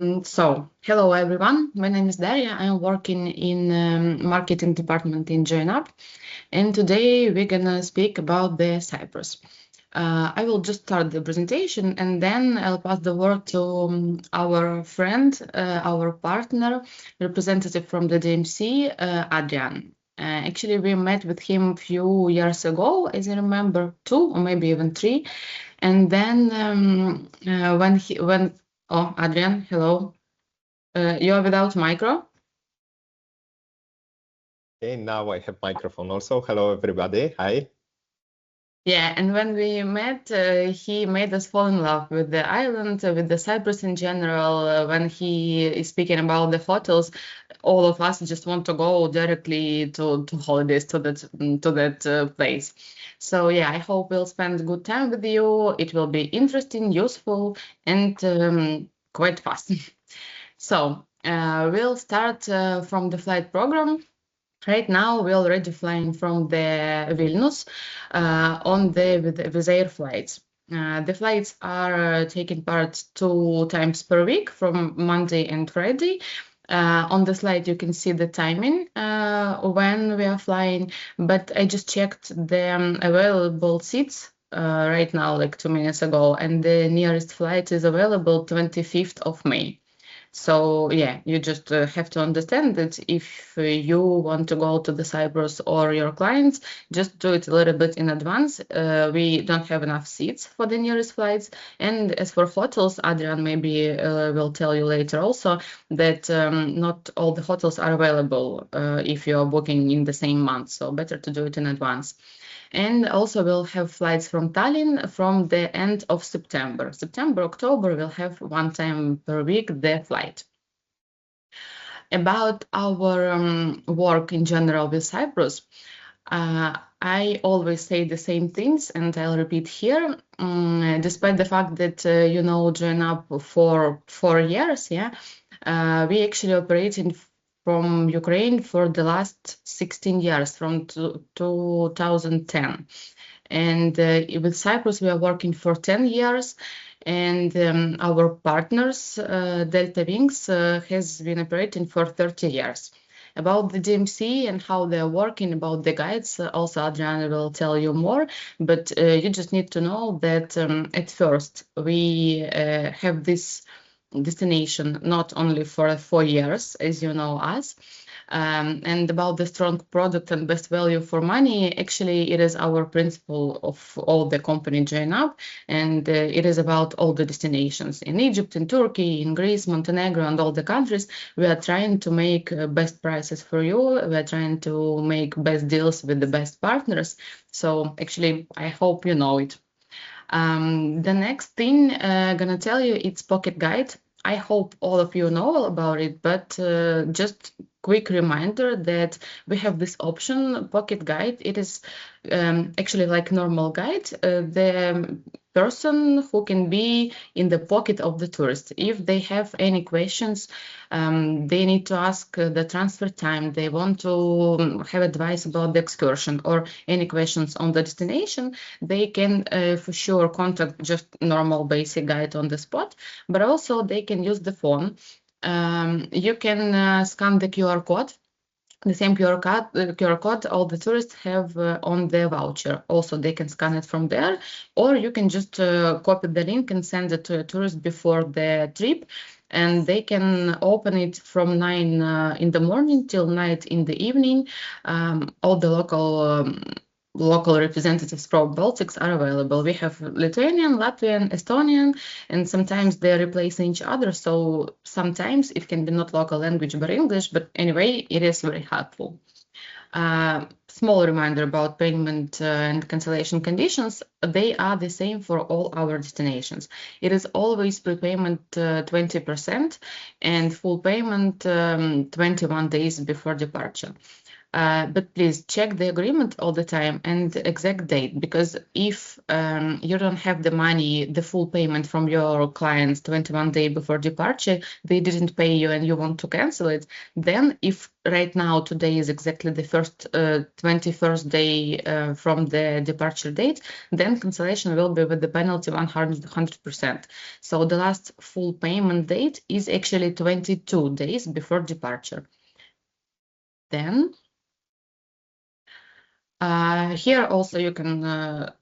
Hello everyone. My name is Daria. I'm working in marketing department in JNUP, and today we're gonna speak about the Cyprus. I will just start the presentation, and then I'll pass the word to our friend, our partner, representative from the DMC, Adrian. Actually, we met with him a few years ago, as I remember, 2 or maybe even 3. And then when oh, Adrian, hello. You are without micro? Okay, now I have microphone also. Hello, everybody. Hi. Yeah, and when we met, he made us fall in love with the island, with the Cyprus in general. When he is speaking about the hotels, all of us just want to go directly to holidays to that place. So yeah, I hope we'll spend good time with you. It will be interesting, useful, and quite fast. So we'll start from the flight program. Right now, we're already flying from the Vilnius on with air flights. The flights are taking part 2 times per week from Monday and Friday. On the slide, you can see the timing when we are flying, but I just checked the available seats right now, like 2 minutes ago, and the nearest flight is available 25th of May. So yeah, you just have to understand that if you want to go to the Cyprus or your clients, just do it a little bit in advance. We don't have enough seats for the nearest flights. And as for hotels, Adrian maybe will tell you later also that not all the hotels are available if you are booking in the same month. So better to do it in advance. And also we'll have flights from Tallinn from the end of September. September, October, we'll have 1 time per week the flight. About our work in general with Cyprus, I always say the same things, and I'll repeat here. Despite the fact that join up for 4 years, we actually operate from Ukraine for the last 16 years, from 2010. And with Cyprus, we are working for 10 years. And our partners, Delta Wings, has been operating for 30 years. About the DMC and how they're working, about the guides, also Adriana will tell you more, but you just need to know that at first we have this destination not only for 4 years, as you know us, and about the strong product and best value for money, actually it is our principle of all the company join up, and it is about all the destinations in Egypt, in Turkey, in Greece, Montenegro, and all the countries. We are trying to make best prices for you. We are trying to make best deals with the best partners. So actually, I hope you know it. The next thing I'm gonna tell you, it's Pocket Guide. I hope all of you know all about it, but just quick reminder that we have this option, Pocket Guide. It is actually like normal guide. The person who can be in the pocket of the tourist. If they have any questions, they need to ask the transfer time, they want to have advice about the excursion or any questions on the destination, they can for sure contact just normal basic guide on the spot, but also they can use the phone. You can scan the QR code. The same QR code all the tourists have on the voucher. Also, they can scan it from there, or you can just copy the link and send it to a tourist before the trip, and they can open it from 9 in the morning till night in the evening. All the local representatives from Baltics are available. We have Lithuanian, Latvian, Estonian, and sometimes they're replacing each other. So sometimes it can be not local language, but English. But anyway, it is very helpful. Small reminder about payment and cancellation conditions. They are the same for all our destinations. It is always prepayment 20% and full payment 21 days before departure. But please check the agreement all the time and the exact date, because if you don't have the money, the full payment from your clients 21 days before departure, they didn't pay you and you want to cancel it, then if right now today is exactly the 21st day from the departure date, then cancellation will be with the penalty 100%. So the last full payment date is actually 22 days before departure. Then here also you can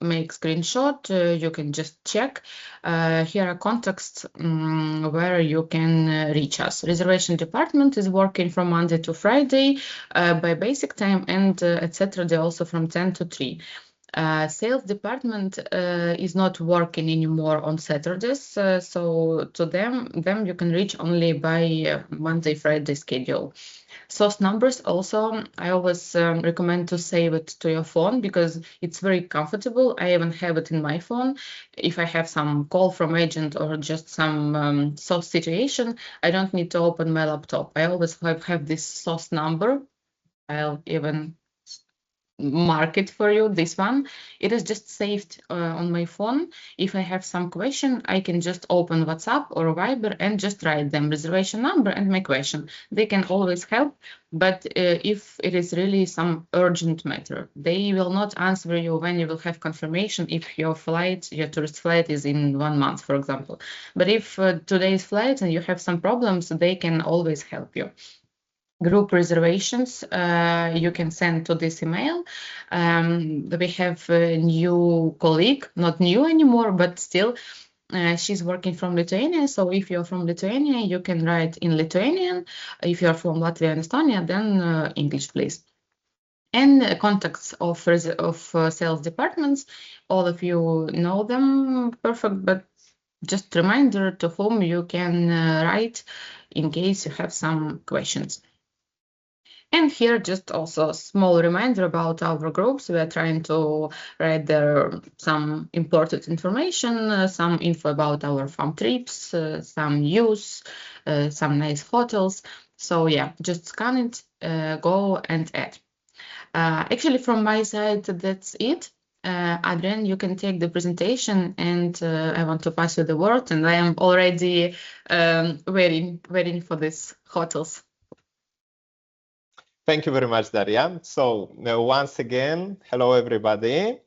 make screenshot, you can just check. Here are contacts where you can reach us. Reservation department is working from Monday to Friday by basic time, and at Saturday also from 10 to 3. Sales department is not working anymore on Saturdays, so to them you can reach only by Monday, Friday schedule. Source numbers also, I always recommend to save it to your phone because it's very comfortable. I even have it in my phone. If I have some call from agent or just some source situation, I don't need to open my laptop. I always have this source number. I'll even mark it for you, this one. It is just saved on my phone. If I have some question, I can just open WhatsApp or Viber and just write them reservation number and my question. They can always help, but if it is really some urgent matter, they will not answer you when you will have confirmation if your tourist flight is in 1 month, for example. But if today's flight and you have some problems, they can always help you. Group reservations you can send to this email. We have a new colleague, not new anymore, but still she's working from Lithuania. So if you're from Lithuania, you can write in Lithuanian. If you're from Latvia and Estonia, then English, please. And contacts of sales departments, all of you know them perfect, but just reminder to whom you can write in case you have some questions. And here, just also a small reminder about our groups. We are trying to write there some important information, some info about our farm trips, some news, some nice hotels. So yeah, just scan it, go and add. Actually, from my side, that's it. Adrian, you can take the presentation, and I want to pass you the word. And I am already waiting for these hotels. Thank you very much, Daria. So once again, hello everybody.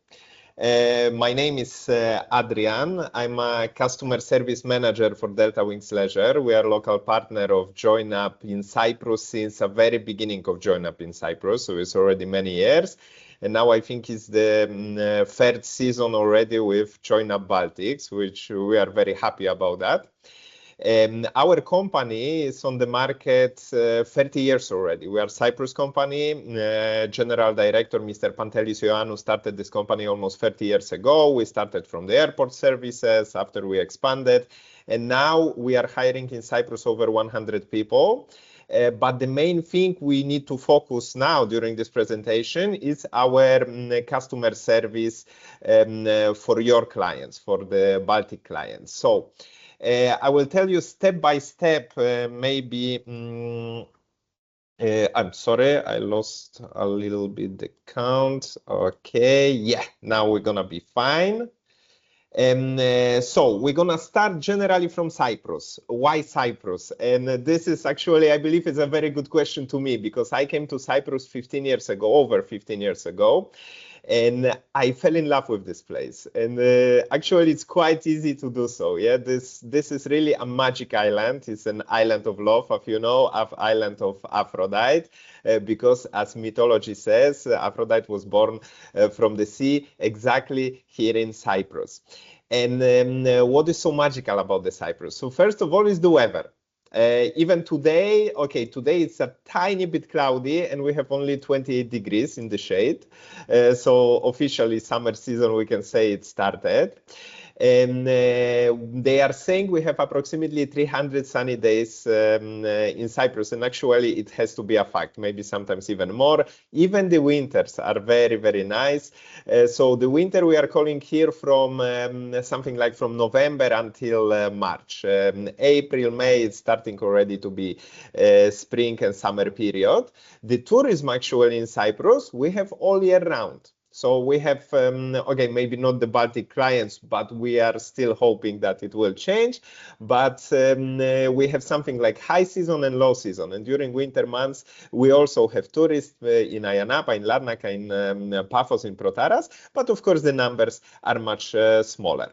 My name is Adrian. I'm a customer service manager for Delta Wings Leisure. We are a local partner of Join Up in Cyprus since the very beginning of Join Up in Cyprus. So it's already many years. And now I think it's the third season already with Join Up Baltics, which we are very happy about that. Our company is on the market 30 years already. We are a Cyprus company. General Director, Mr. Pantelis Ioannou, started this company almost 30 years ago. We started from the airport services after we expanded. And now we are hiring in Cyprus over 100 people. But the main thing we need to focus now during this presentation is our customer service for your clients, for the Baltic clients. So I will tell you step by step, maybe, I'm sorry, I lost a little bit the count. Okay, yeah, now we're gonna be fine. So we're gonna start generally from Cyprus. Why Cyprus? And this is actually, I believe, is a very good question to me because I came to Cyprus 15 years ago, over 15 years ago. And I fell in love with this place. And actually, it's quite easy to do so. Yeah, this is really a magic island. It's an island of love, if you know, island of Aphrodite, because as mythology says, Aphrodite was born from the sea exactly here in Cyprus. And what is so magical about the Cyprus? So first of all is the weather. Even today, okay, today it's a tiny bit cloudy and we have only 28 degrees in the shade. So officially summer season, we can say it started. And they are saying we have approximately 300 sunny days in Cyprus, and actually it has to be a fact, maybe sometimes even more. Even the winters are very, very nice. So the winter we are calling here from something like from November until March. April, May, it's starting already to be spring and summer period. The tourism actually in Cyprus, we have all year round. So we have, okay, maybe not the Baltic clients, but we are still hoping that it will change. But we have something like high season and low season. And during winter months, we also have tourists in Ayia Napa, in Larnaca, in Paphos, in Protaras. But of course, the numbers are much smaller.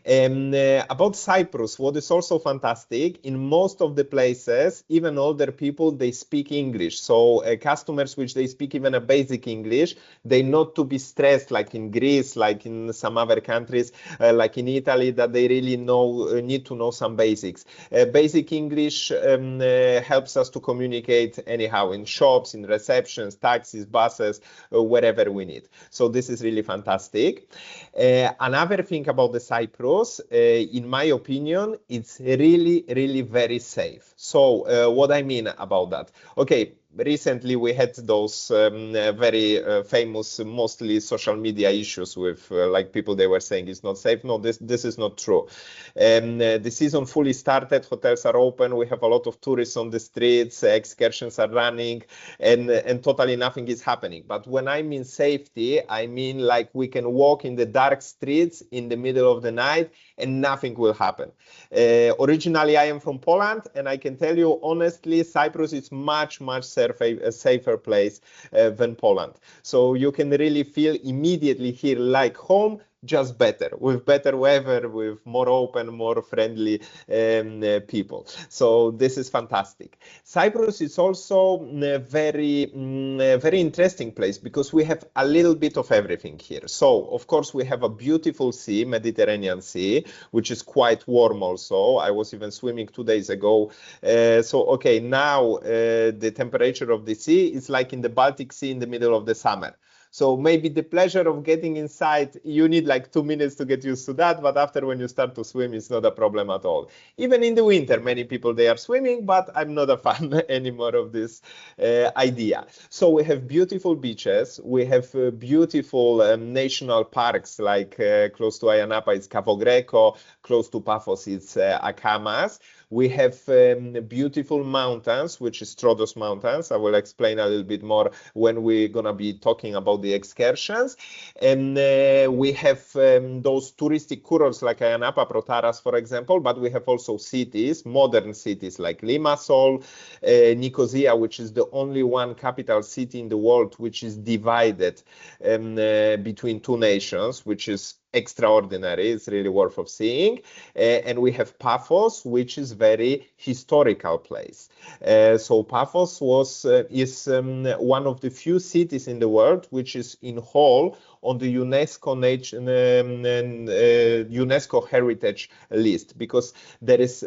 About Cyprus, what is also fantastic, in most of the places, even older people, they speak English. So customers which they speak even a basic English, they not to be stressed like in Greece, like in some other countries, like in Italy, that they really need to know some basics. Basic English helps us to communicate anyhow in shops, in receptions, taxis, buses, wherever we need. So this is really fantastic. Another thing about the Cyprus, in my opinion, it's really, really very safe. So what I mean about that? Okay, recently we had those very famous, mostly social media issues with like people, they were saying it's not safe. No, this is not true. The season fully started, hotels are open, we have a lot of tourists on the streets, excursions are running, and totally nothing is happening. But when I mean safety, I mean like we can walk in the dark streets in the middle of the night and nothing will happen. Originally, I am from Poland, and I can tell you honestly, Cyprus is much, much safer place than Poland. So you can really feel immediately here like home, just better, with better weather, with more open, more friendly people. So this is fantastic. Cyprus is also a very interesting place because we have a little bit of everything here. So, of course, we have a beautiful sea, Mediterranean Sea, which is quite warm also. I was even swimming 2 days ago. So, okay, now the temperature of the sea is like in the Baltic Sea in the middle of the summer. So maybe the pleasure of getting inside, you need like 2 minutes to get used to that. But after when you start to swim, it's not a problem at all. Even in the winter, many people, they are swimming, but I'm not a fan anymore of this idea. So we have beautiful beaches. We have beautiful national parks, like close to Ayia Napa, it's Cavo Greco, close to Paphos, it's Akamas. We have beautiful mountains, which is Troodos Mountains. I will explain a little bit more when we're going to be talking about the excursions. And we have those touristic kurorts like Ayia Napa, Protaras, for example, but we have also cities, modern cities like Limassol, Nicosia, which is the only one capital city in the world which is divided between two nations, which is extraordinary. It's really worth of seeing. And we have Paphos, which is very historical place. So Paphos is one of the few cities in the world which is in whole on the UNESCO heritage list, because there is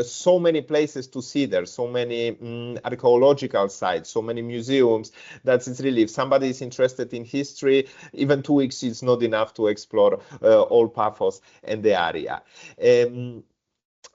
so many places to see there, so many archaeological sites, so many museums, that it's really, if somebody is interested in history, even 2 weeks is not enough to explore all Paphos and the area.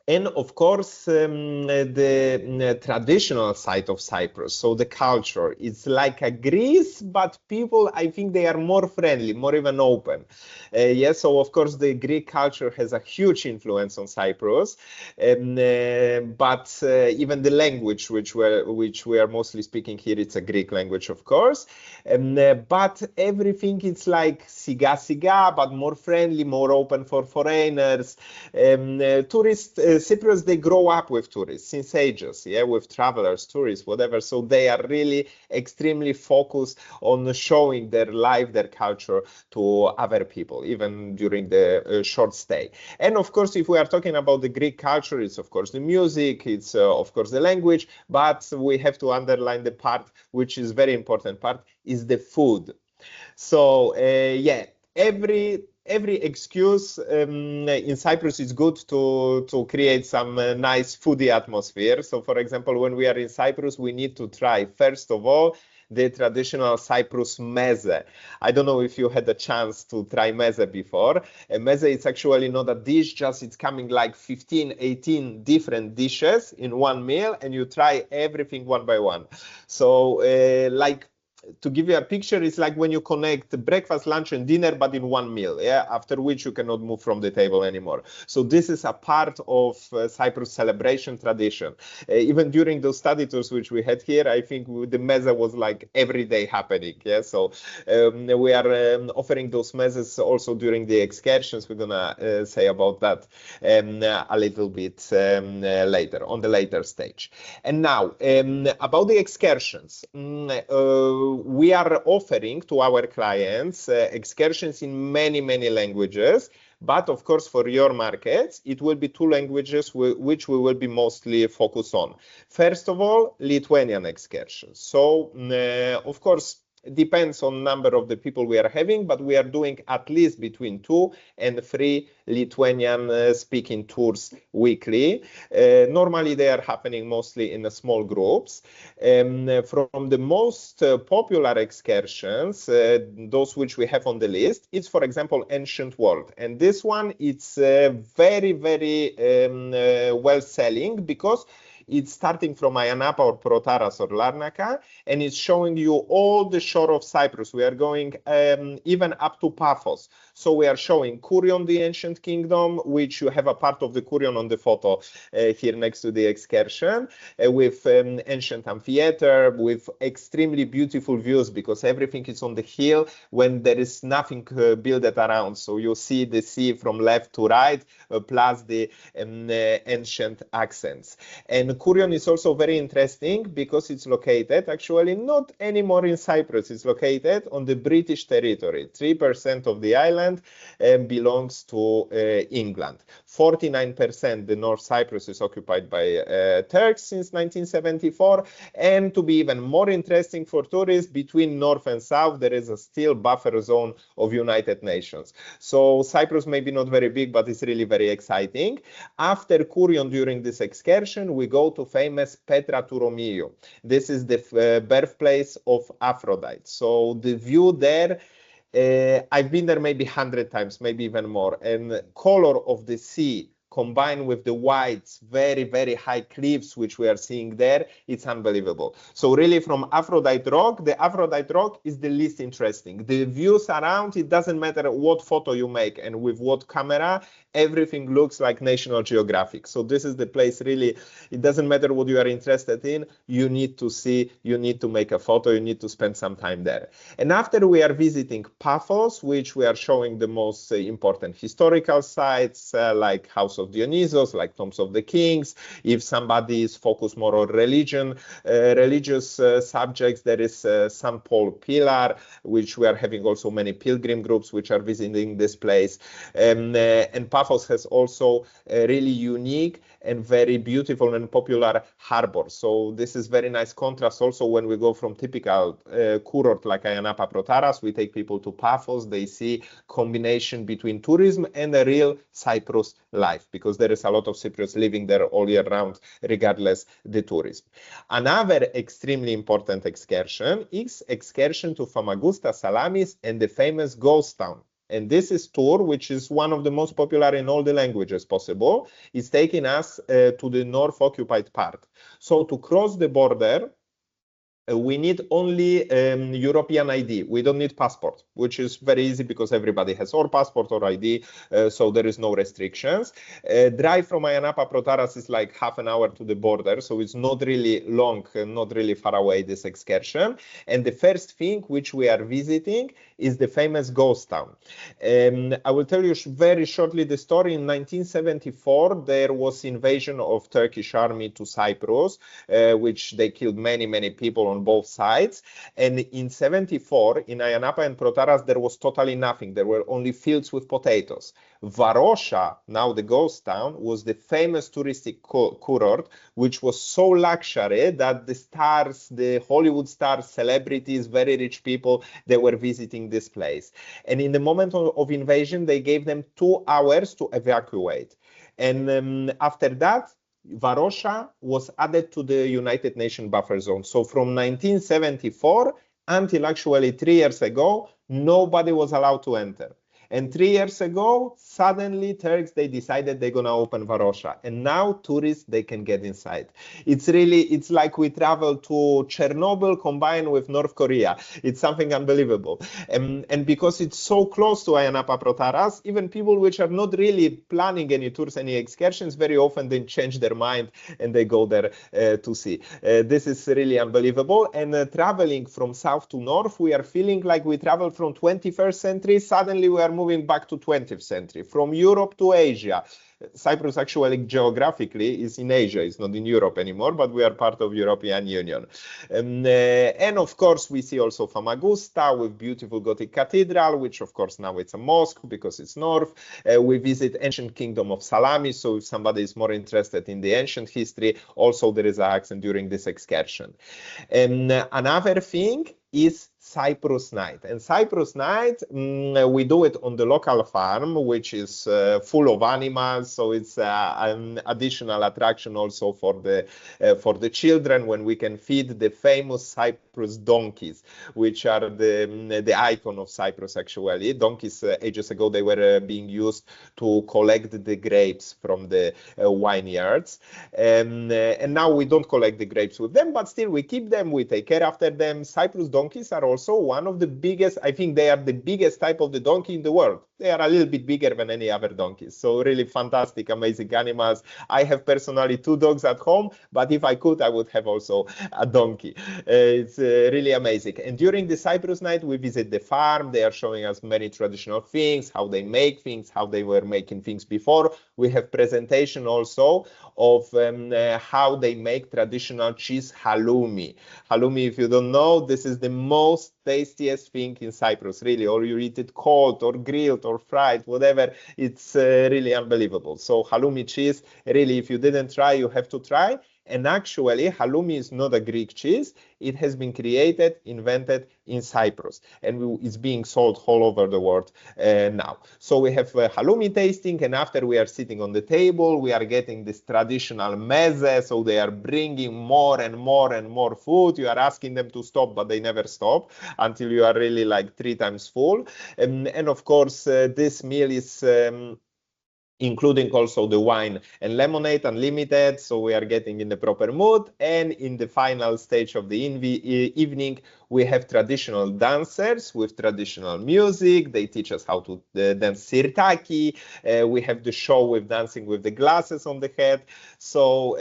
And of course, the traditional side of Cyprus, so the culture, it's like a Greece, but people, I think they are more friendly, more even open. Yes, so of course, the Greek culture has a huge influence on Cyprus, but even the language which we are mostly speaking here, it's a Greek language, of course. But everything, it's like siga siga, but more friendly, more open for foreigners. Tourists, Cyprus, they grow up with tourists since ages, yeah, with travelers, tourists, whatever. So they are really extremely focused on showing their life, their culture to other people, even during the short stay. And of course, if we are talking about the Greek culture, it's of course the music, it's of course the language, but we have to underline the part which is very important part, is the food. So yeah, every excuse in Cyprus is good to create some nice foodie atmosphere. So for example, when we are in Cyprus, we need to try, first of all, the traditional Cyprus meze. I don't know if you had a chance to try meze before. Meze is actually not a dish, just it's coming like 15, 18 different dishes in one meal, and you try everything one by one. So like, to give you a picture, it's like when you connect breakfast, lunch, and dinner, but in one meal, yeah, after which you cannot move from the table anymore. So this is a part of Cyprus celebration tradition. Even during those study tours which we had here, I think the meza was like every day happening, yeah. So we are offering those mezes also during the excursions. We're gonna say about that a little bit later, on the later stage. And now, about the excursions, we are offering to our clients excursions in many, many languages. But of course, for your markets, it will be two languages which we will be mostly focused on. First of all, Lithuanian excursions. So, of course, it depends on number of the people we are having, but we are doing at least between 2 and 3 Lithuanian speaking tours weekly. Normally, they are happening mostly in small groups. From the most popular excursions, those which we have on the list, is, for example, Ancient World. And this one, it's very, very well selling because it's starting from Ayanapa or Protaras or Larnaca, and it's showing you all the shore of Cyprus. We are going even up to Paphos. So we are showing Kurion, the ancient kingdom, which you have a part of the Kurion on the photo here next to the excursion, with ancient amphitheater, with extremely beautiful views because everything is on the hill when there is nothing built around. So you see the sea from left to right, plus the ancient accents. And Kurion is also very interesting because it's located actually not anymore in Cyprus. It's located on the British territory. 3% of the island belongs to England. 49% the North Cyprus is occupied by Turks since 1974. And to be even more interesting for tourists, between North and South, there is a still buffer zone of United Nations. So Cyprus may be not very big, but it's really very exciting. After Kurion, during this excursion, we go to famous Petra Turomiu. This is the birthplace of Aphrodite. So the view there, I've been there maybe 100 times, maybe even more. And color of the sea combined with the white, very, very high cliffs which we are seeing there, it's unbelievable. So really from Aphrodite Rock, the Aphrodite Rock is the least interesting. The views around, it doesn't matter what photo you make and with what camera, everything looks like National Geographic. So this is the place really, it doesn't matter what you are interested in, you need to see, you need to make a photo, you need to spend some time there. And after we are visiting Paphos, which we are showing the most important historical sites like House of Dionysos, like Tombs of the Kings. If somebody is focused more on religion, religious subjects, there is St. Paul Pillar, which we are having also many pilgrim groups which are visiting this place. And Paphos has also a really unique and very beautiful and popular harbor. So this is very nice contrast also when we go from typical kurort like Ayanapa Protaras, we take people to Paphos, they see combination between tourism and a real Cyprus life, because there is a lot of Cypriots living there all year round, regardless the tourism. Another extremely important excursion is excursion to Famagusta, Salamis, and the famous ghost town. And this is tour, which is one of the most popular in all the languages possible. It's taking us to the north occupied part. So to cross the border, we need only European ID. We don't need passport, which is very easy because everybody has or passport or ID, so there is no restrictions. Drive from Ayanapa Protaras is like half an hour to the border, so it's not really long, not really far away, this excursion. And the first thing which we are visiting is the famous ghost town. I will tell you very shortly the story. In 1974, there was invasion of Turkish army to Cyprus, which they killed many, many people on both sides. And in 74, in Ayanapa and Protaras, there was totally nothing. There were only fields with potatoes. Varosha, now the ghost town, was the famous touristic kurort, which was so luxury that the stars, the Hollywood stars, celebrities, very rich people, they were visiting this place. And in the moment of invasion, they gave them 2 hours to evacuate. And after that, Varosha was added to the United Nations buffer zone. So from 1974 until actually 3 years ago, nobody was allowed to enter. And 3 years ago, suddenly Turks, they decided they're going to open Varosha. And now tourists, they can get inside. It's like we travel to Chernobyl combined with North Korea. It's something unbelievable. And because it's so close to Ayia Napa Protaras, even people which are not really planning any tours, any excursions, very often they change their mind and they go there to see. This is really unbelievable. And traveling from south to north, we are feeling like we travel from 21st century. Suddenly we are moving back to 20th century. From Europe to Asia. Cyprus actually geographically is in Asia, it's not in Europe anymore, but we are part of European Union. And of course, we see also Famagusta with beautiful Gothic cathedral, which of course now it's a mosque because it's north. We visit ancient kingdom of Salamis, so if somebody is more interested in the ancient history, also there is an accent during this excursion. And another thing is Cyprus night. And Cyprus night, we do it on the local farm, which is full of animals. So it's an additional attraction also for the children when we can feed the famous Cyprus donkeys, which are the icon of Cyprus actually. Donkeys ages ago, they were being used to collect the grapes from the vineyards. And now we don't collect the grapes with them, but still we keep them, we take care after them. Cyprus donkeys are also one of the biggest, I think they are the biggest type of the donkey in the world. They are a little bit bigger than any other donkeys. So really fantastic, amazing animals. I have personally 2 dogs at home, but if I could, I would have also a donkey. It's really amazing. And during the Cyprus night, we visit the farm. They are showing us many traditional things, how they make things, how they were making things before. We have presentation also of how they make traditional cheese halloumi. Halloumi, if you don't know, this is the most tastiest thing in Cyprus, really, or you eat it cold or grilled or fried, whatever. It's really unbelievable. So halloumi cheese, really, if you didn't try, you have to try. And actually, halloumi is not a Greek cheese. It has been created, invented in Cyprus, and it's being sold all over the world now. So we have halloumi tasting, and after we are sitting on the table, we are getting this traditional meze. So they are bringing more and more and more food. You are asking them to stop, but they never stop until you are really like 3 times full. And of course, this meal is including also the wine and lemonade unlimited, so we are getting in the proper mood. And in the final stage of the evening, we have traditional dancers with traditional music. They teach us how to dance sirtaki. We have the show with dancing with the glasses on the head. So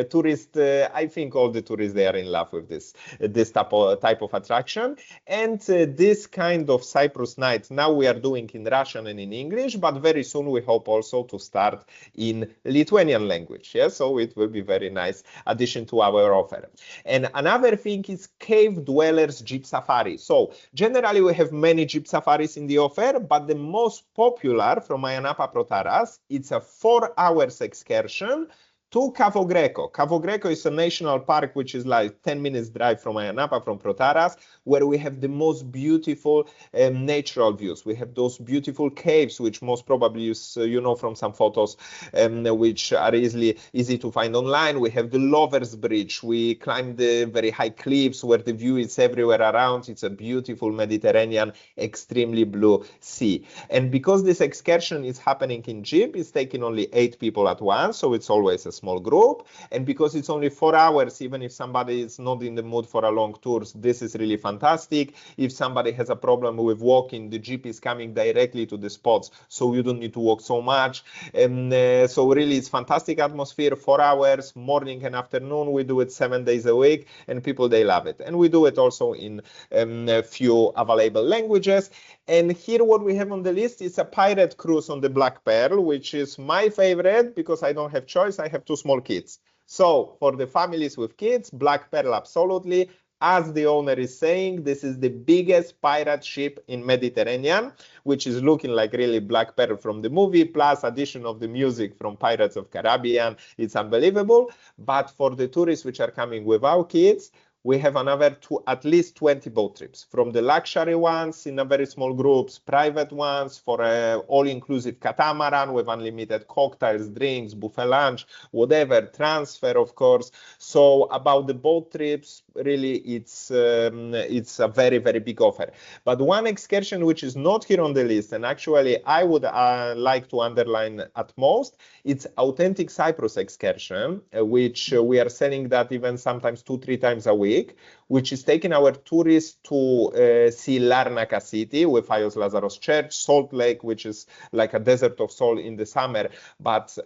tourists, I think all the tourists, they are in love with this type of attraction. And this kind of Cyprus night, now we are doing in Russian and in English, but very soon we hope also to start in Lithuanian language. Yeah, so it will be very nice addition to our offer. And another thing is cave dwellers jeep safari. So generally we have many jeep safaris in the offer, but the most popular from Ayia Napa Protaras, it's a 4 hours excursion to Cavo Greco. Cavo Greco is a national park which is like 10 minutes drive from Ayia Napa, from Protaras, where we have the most beautiful natural views. We have those beautiful caves, which most probably you know from some photos, which are easy to find online. We have the Lovers Bridge. We climb the very high cliffs where the view is everywhere around. It's a beautiful Mediterranean, extremely blue sea. And because this excursion is happening in Jeep, it's taking only 8 people at once, so it's always a small group. And because it's only 4 hours, even if somebody is not in the mood for a long tour, this is really fantastic. If somebody has a problem with walking, the Jeep is coming directly to the spots, so you don't need to walk so much. And so really it's fantastic atmosphere, 4 hours, morning and afternoon. We do it 7 days a week, and people, they love it. And we do it also in a few available languages. And here what we have on the list is a pirate cruise on the Black Pearl, which is my favorite because I don't have choice. I have 2 small kids. So for the families with kids, Black Pearl, absolutely. As the owner is saying, this is the biggest pirate ship in Mediterranean, which is looking like really Black Pearl from the movie, plus addition of the music from Pirates of Caribbean. It's unbelievable. But for the tourists which are coming with our kids, we have another at least 20 boat trips, from the luxury ones in a very small groups, private ones for a all-inclusive catamaran with unlimited cocktails, drinks, buffet lunch, whatever, transfer, of course. So about the boat trips, really, it's a very, very big offer. But one excursion which is not here on the list, and actually I would like to underline at most, it's authentic Cyprus excursion, which we are selling that even sometimes 2-3 times a week, which is taking our tourists to see Larnaca city with Ios Lazaros Church, Salt Lake, which is like a desert of salt in the summer, but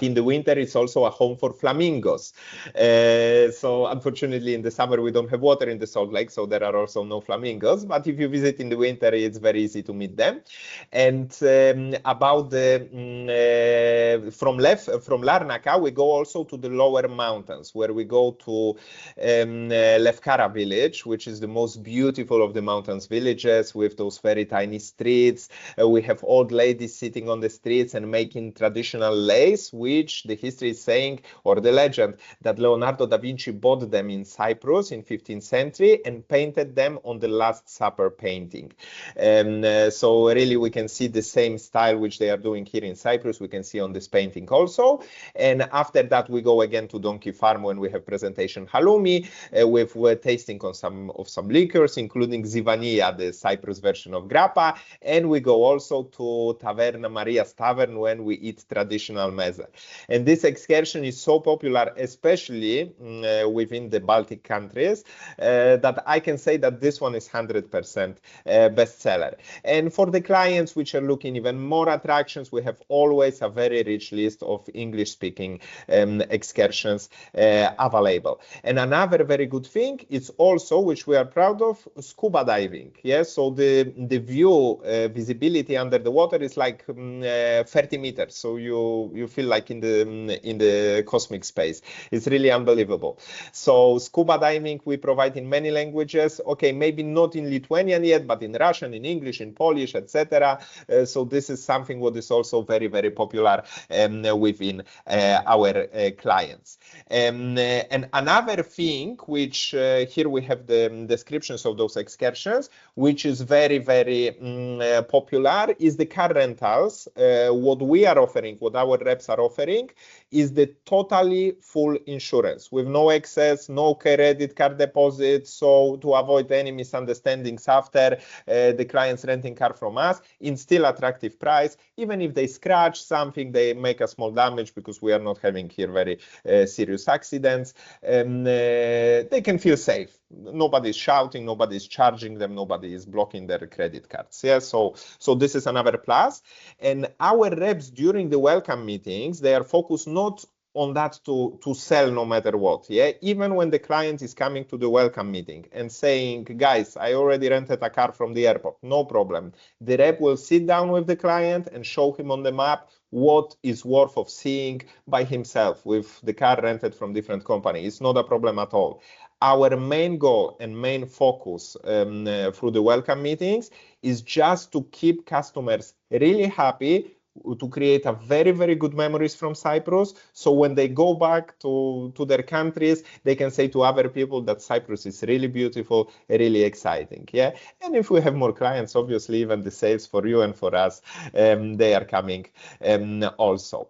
in the winter, it's also a home for flamingos. So unfortunately, in the summer, we don't have water in the Salt Lake, so there are also no flamingos. But if you visit in the winter, it's very easy to meet them. And about the from Larnaca, we go also to the lower mountains, where we go to Lefkara village, which is the most beautiful of the mountains villages, with those very tiny streets. We have old ladies sitting on the streets and making traditional lace, which the history is saying, or the legend, that Leonardo da Vinci bought them in Cyprus in 15th century and painted them on the Last Supper painting. So really we can see the same style which they are doing here in Cyprus, we can see on this painting also. And after that we go again to Donkey Farm when we have presentation halloumi, with tasting on some liquors, including Zivania, the Cyprus version of grappa. And we go also to Taverna Maria's Tavern when we eat traditional meze. And this excursion is so popular, especially within the Baltic countries, that I can say that this one is 100% bestseller. And for the clients which are looking even more attractions, we have always a very rich list of English-speaking excursions available. And another very good thing is also, which we are proud of, scuba diving. Yes, so the view visibility under the water is like 30 meters. So you feel like in the cosmic space. It's really unbelievable. So scuba diving we provide in many languages. Okay, maybe not in Lithuanian yet, but in Russian, in English, in Polish, etc. So this is something what is also very, very popular within our clients. And another thing which here we have the descriptions of those excursions, which is very, very popular, is the car rentals. What we are offering, what our reps are offering, is the totally full insurance with no excess, no credit card deposit. So to avoid any misunderstandings after the clients renting car from us, in still attractive price, even if they scratch something, they make a small damage, because we are not having here very serious accidents, they can feel safe. Nobody is shouting, nobody is charging them, nobody is blocking their credit cards. Yeah, so this is another plus. And our reps during the welcome meetings, they are focused not on that to sell no matter what. Yeah, even when the client is coming to the welcome meeting and saying, guys, I already rented a car from the airport, no problem. The rep will sit down with the client and show him on the map what is worth of seeing by himself with the car rented from different company. It's not a problem at all. Our main goal and main focus through the welcome meetings is just to keep customers really happy, to create a very, very good memories from Cyprus. So when they go back to their countries, they can say to other people that Cyprus is really beautiful, really exciting. Yeah. And if we have more clients, obviously, even the sales for you and for us, they are coming also.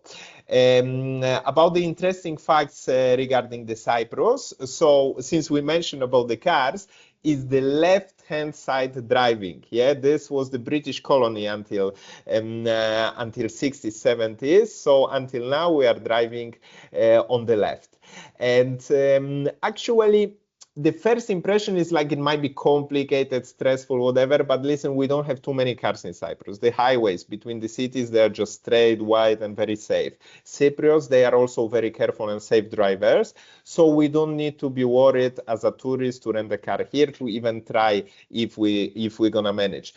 About the interesting facts regarding the Cyprus. So since we mentioned about the cars, is the left-hand side driving. Yeah, this was the British colony until 60s, 70s. So until now we are driving on the left. And actually, the first impression is like it might be complicated, stressful, whatever, but listen, we don't have too many cars in Cyprus. The highways between the cities, they are just straight, wide, and very safe. Cypriots, they are also very careful and safe drivers, so we don't need to be worried as a tourist to rent a car here, to even try if we're gonna manage.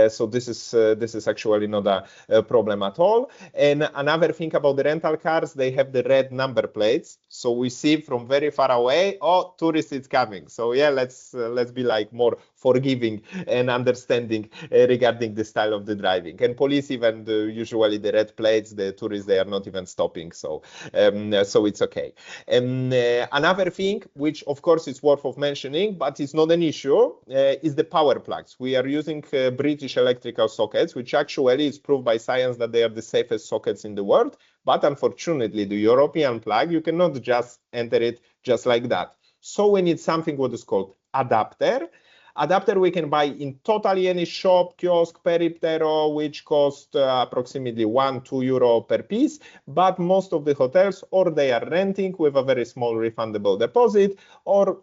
So this is actually not a problem at all. And another thing about the rental cars, they have the red number plates, so we see from very far away, oh, tourist is coming. coming. So yeah, let's be like more forgiving and understanding regarding the style of the driving. And police even usually the red plates, the tourists, they are not even stopping. So it's okay. Another thing, which of course is worth of mentioning, but it's not an issue, is the power plugs. We are using British electrical sockets, which actually is proved by science that they are the safest sockets in the world. But unfortunately, the European plug, you cannot just enter it just like that. So we need something what is called adapter. Adapter we can buy in totally any shop, kiosk, periptero, which cost approximately €1-2 per piece. But most of the hotels, or they are renting with a very small refundable deposit, or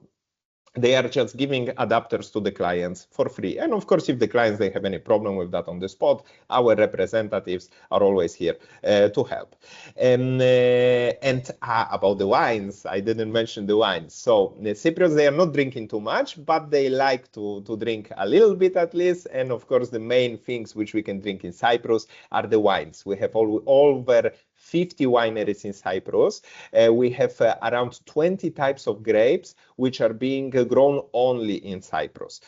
they are just giving adapters to the clients for free. And of course, if the clients, they have any problem with that on the spot, our representatives are always here to help. About the wines, I didn't mention the wines. So the Cypriots, they are not drinking too much, but they like to drink a little bit at least. And of course, the main things which we can drink in Cyprus are the wines. We have over 50 wineries in Cyprus. We have around 20 types of grapes, which are being grown only in Cyprus.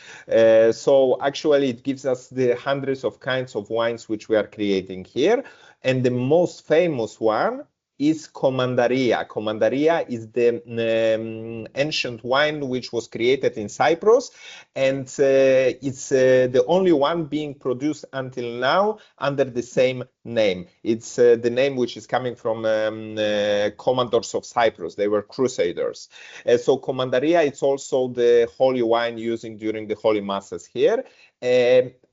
So actually, it gives us the hundreds of kinds of wines which we are creating here. And the most famous one is Commandaria. Commandaria is the ancient wine which was created in Cyprus, and it's the only one being produced until now under the same name. It's the name which is coming from commanders of Cyprus. They were crusaders. So Commandaria, it's also the holy wine using during the holy masses here.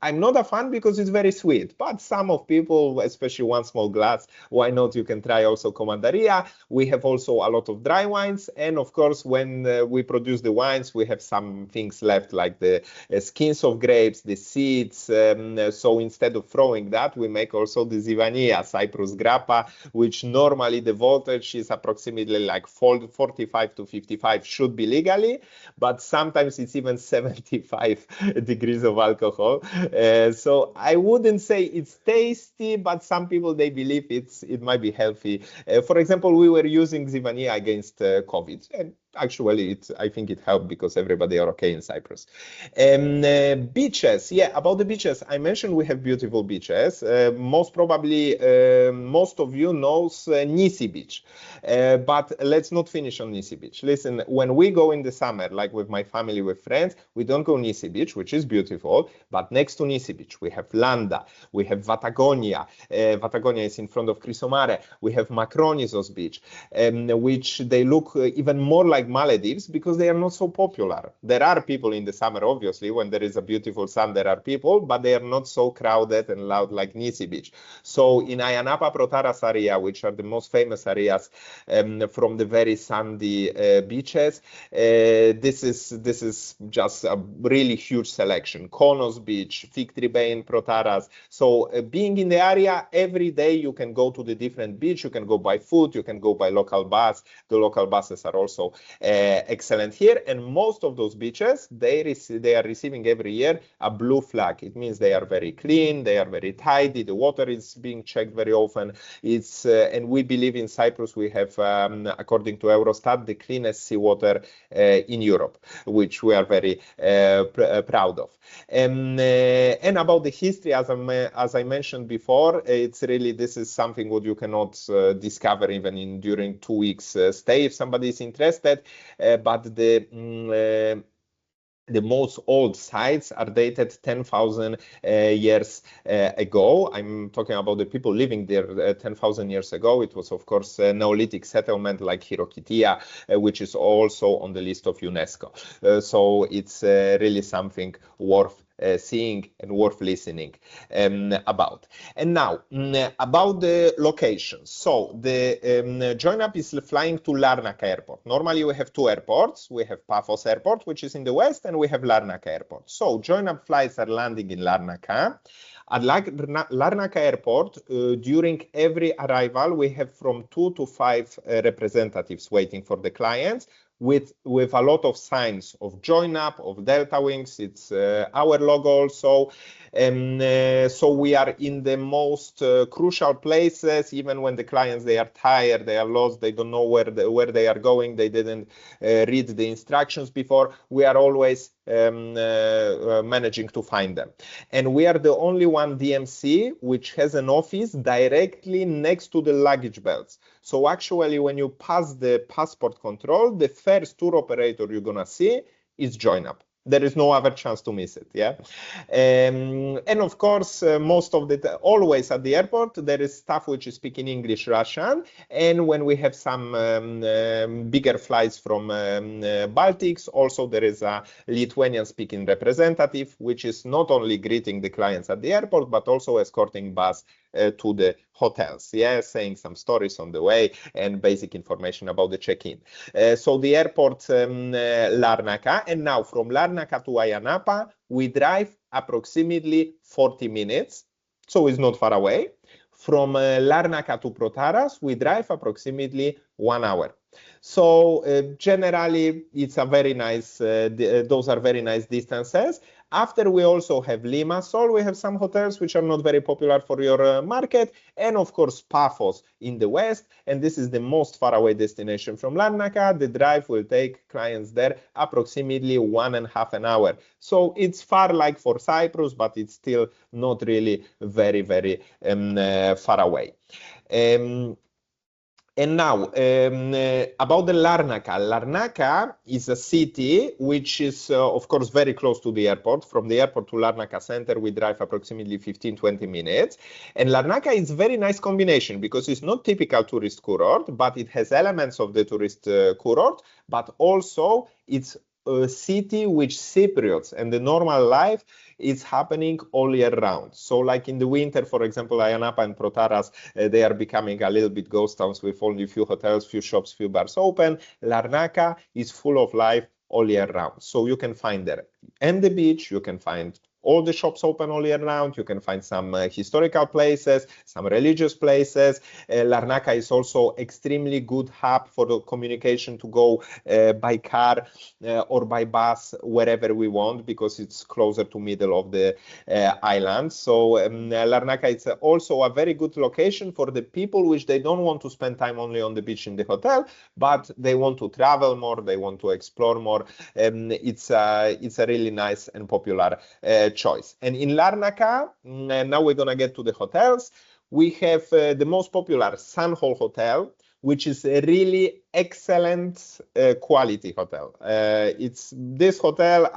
I'm not a fan because it's very sweet, but some of people, especially one small glass, why not? You can try also Commandaria. We have also a lot of dry wines. And of course, when we produce the wines, we have some things left like the skins of grapes, the seeds. So instead of throwing that, we make also the Zivania, Cyprus grappa, which normally the voltage is approximately like 45 to 55 should be legally, but sometimes it's even 75 degrees of alcohol. So I wouldn't say it's tasty, but some people, they believe it might be healthy. For example, we were using Zivania against COVID, and actually I think it helped because everybody are okay in Cyprus. Beaches, yeah, about the beaches, I mentioned we have beautiful beaches. Most probably most of you knows Nisi Beach, but let's not finish on Nisi Beach. Listen, when we go in the summer, like with my family, with friends, we don't go Nisi Beach, which is beautiful, but next to Nisi Beach, we have Landa, we have Patagonia. Patagonia is in front of Crisomare. We have Macronisos Beach, which they look even more like Maldives because they are not so popular. There are people in the summer, obviously, when there is a beautiful sun, there are people, but they are not so crowded and loud like Nisi Beach. So in Ayia Napa Protaras area, which are the most famous areas from the very sandy beaches, this is just a really huge selection. Konos Beach, Fig Tree Bay in Protaras. So being in the area, every day you can go to the different beach, you can go by foot, you can go by local bus. The local buses are also excellent here, and most of those beaches, they are receiving every year a blue flag. It means they are very clean, they are very tidy, the water is being checked very often. It's and we believe in Cyprus we have, according to Eurostat, the cleanest seawater in Europe, which we are very proud of. And about the history, as I mentioned before, it's really, this is something what you cannot discover even during 2 weeks stay if somebody is interested. But the most old sites are dated 10,000 years ago. I'm talking about the people living there 10,000 years ago. It was, of course, a Neolithic settlement like Hirokitia, which is also on the list of UNESCO. So it's really something worth seeing and worth listening about. And now about the locations. So the Join Up is flying to Larnaca Airport. Normally we have two airports. We have Paphos Airport, which is in the west, and we have Larnaca Airport. So Join Up flights are landing in Larnaca. At Larnaca Airport, during every arrival, we have from 2 to 5 representatives waiting for the clients. with a lot of signs of join up, of Delta Wings. It's our logo also. So we are in the most crucial places, even when the clients, they are tired, they are lost, they don't know where they are going, they didn't read the instructions before. We are always managing to find them. And we are the only one DMC which has an office directly next to the luggage belts. So actually, when you pass the passport control, the first tour operator you're gonna see is join up. There is no other chance to miss it, yeah. And of course, most of the always at the airport there is staff which is speaking English, Russian, and when we have some bigger flights from Baltics, also there is a Lithuanian-speaking representative, which is not only greeting the clients at the airport but also escorting bus to the hotels, yeah, saying some stories on the way and basic information about the check-in. So the airport Larnaca, and now from Larnaca to Ayia Napa, we drive approximately 40 minutes, so it's not far away. From Larnaca to Protaras, we drive approximately 1 hour. So generally, it's a very nice. Those are very nice distances. After, we also have Limassol. We have some hotels which are not very popular for your market, and of course Paphos in the west. And this is the most far away destination from Larnaca. The drive will take clients there approximately 1.5 hours. So it's far like for Cyprus, but it's still not really very far away. And now, about the Larnaca. Larnaca is a city which is, of course, very close to the airport. From the airport to Larnaca center, we drive approximately 15-20 minutes. And Larnaca is a very nice combination because it's not typical tourist kurort, but it has elements of the tourist kurort, but also it's a city which Cypriots and the normal life is happening all year round. So like in the winter, for example, Ayia Napa and Protaras, they are becoming a little bit ghost towns with only a few hotels, few shops, few bars open. Larnaca is full of life all year round. So you can find there and the beach, you can find all the shops open all year round. You can find some historical places, some religious places. Larnaca is also extremely good hub for the communication to go by car or by bus wherever we want, because it's closer to middle of the island. So Larnaca is also a very good location for the people which they don't want to spend time only on the beach in the hotel, but they want to travel more, they want to explore more. It's a really nice and popular choice. And in Larnaca, now we're gonna get to the hotels. We have the most popular Sunhall Hotel, which is a really excellent quality hotel. It's this hotel,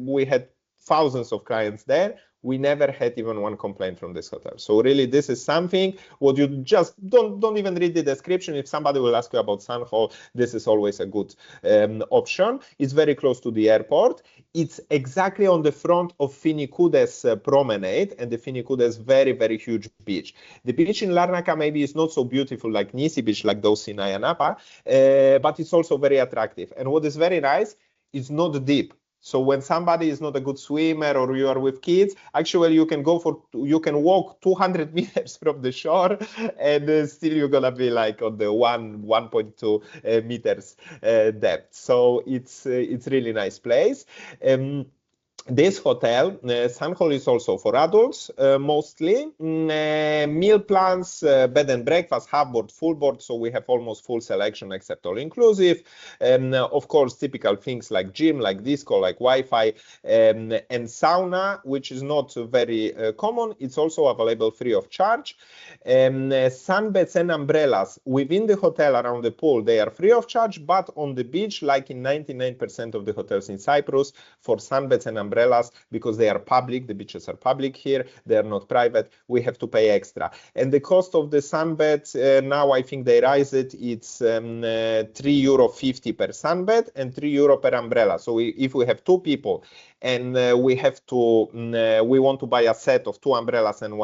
we had thousands of clients there. We never had even one complaint from this hotel. So really, this is something what you just don't even read the description. If somebody will ask you about Sunhall, this is always a good option. It's very close to the airport. It's exactly on the front of Finicoudes promenade, and the Finicoudes very huge beach. The beach in Larnaca maybe is not so beautiful like Nisi Beach, like those in Ayia Napa, but it's also very attractive. And what is very nice, it's not deep. So when somebody is not a good swimmer or you are with kids, actually you can walk 200 meters from the shore, and still you're gonna be like on the 1.2 meters depth. So it's really nice place. This hotel, Sunhall, is also for adults, mostly. Meal plans, bed and breakfast, half board, full board, so we have almost full selection except all inclusive. And of course, typical things like gym, like disco, like Wi-Fi, and sauna, which is not very common. It's also available free of charge. Sunbeds and umbrellas within the hotel around the pool, they are free of charge, but on the beach, like in 99% of the hotels in Cyprus, for sunbeds and umbrellas, because they are public, the beaches are public here, they are not private, we have to pay extra. And the cost of the sunbed, now I think they rise it, it's €3.50 per sunbed and €3 per umbrella. So if we have two people and we want to buy a set of two umbrellas and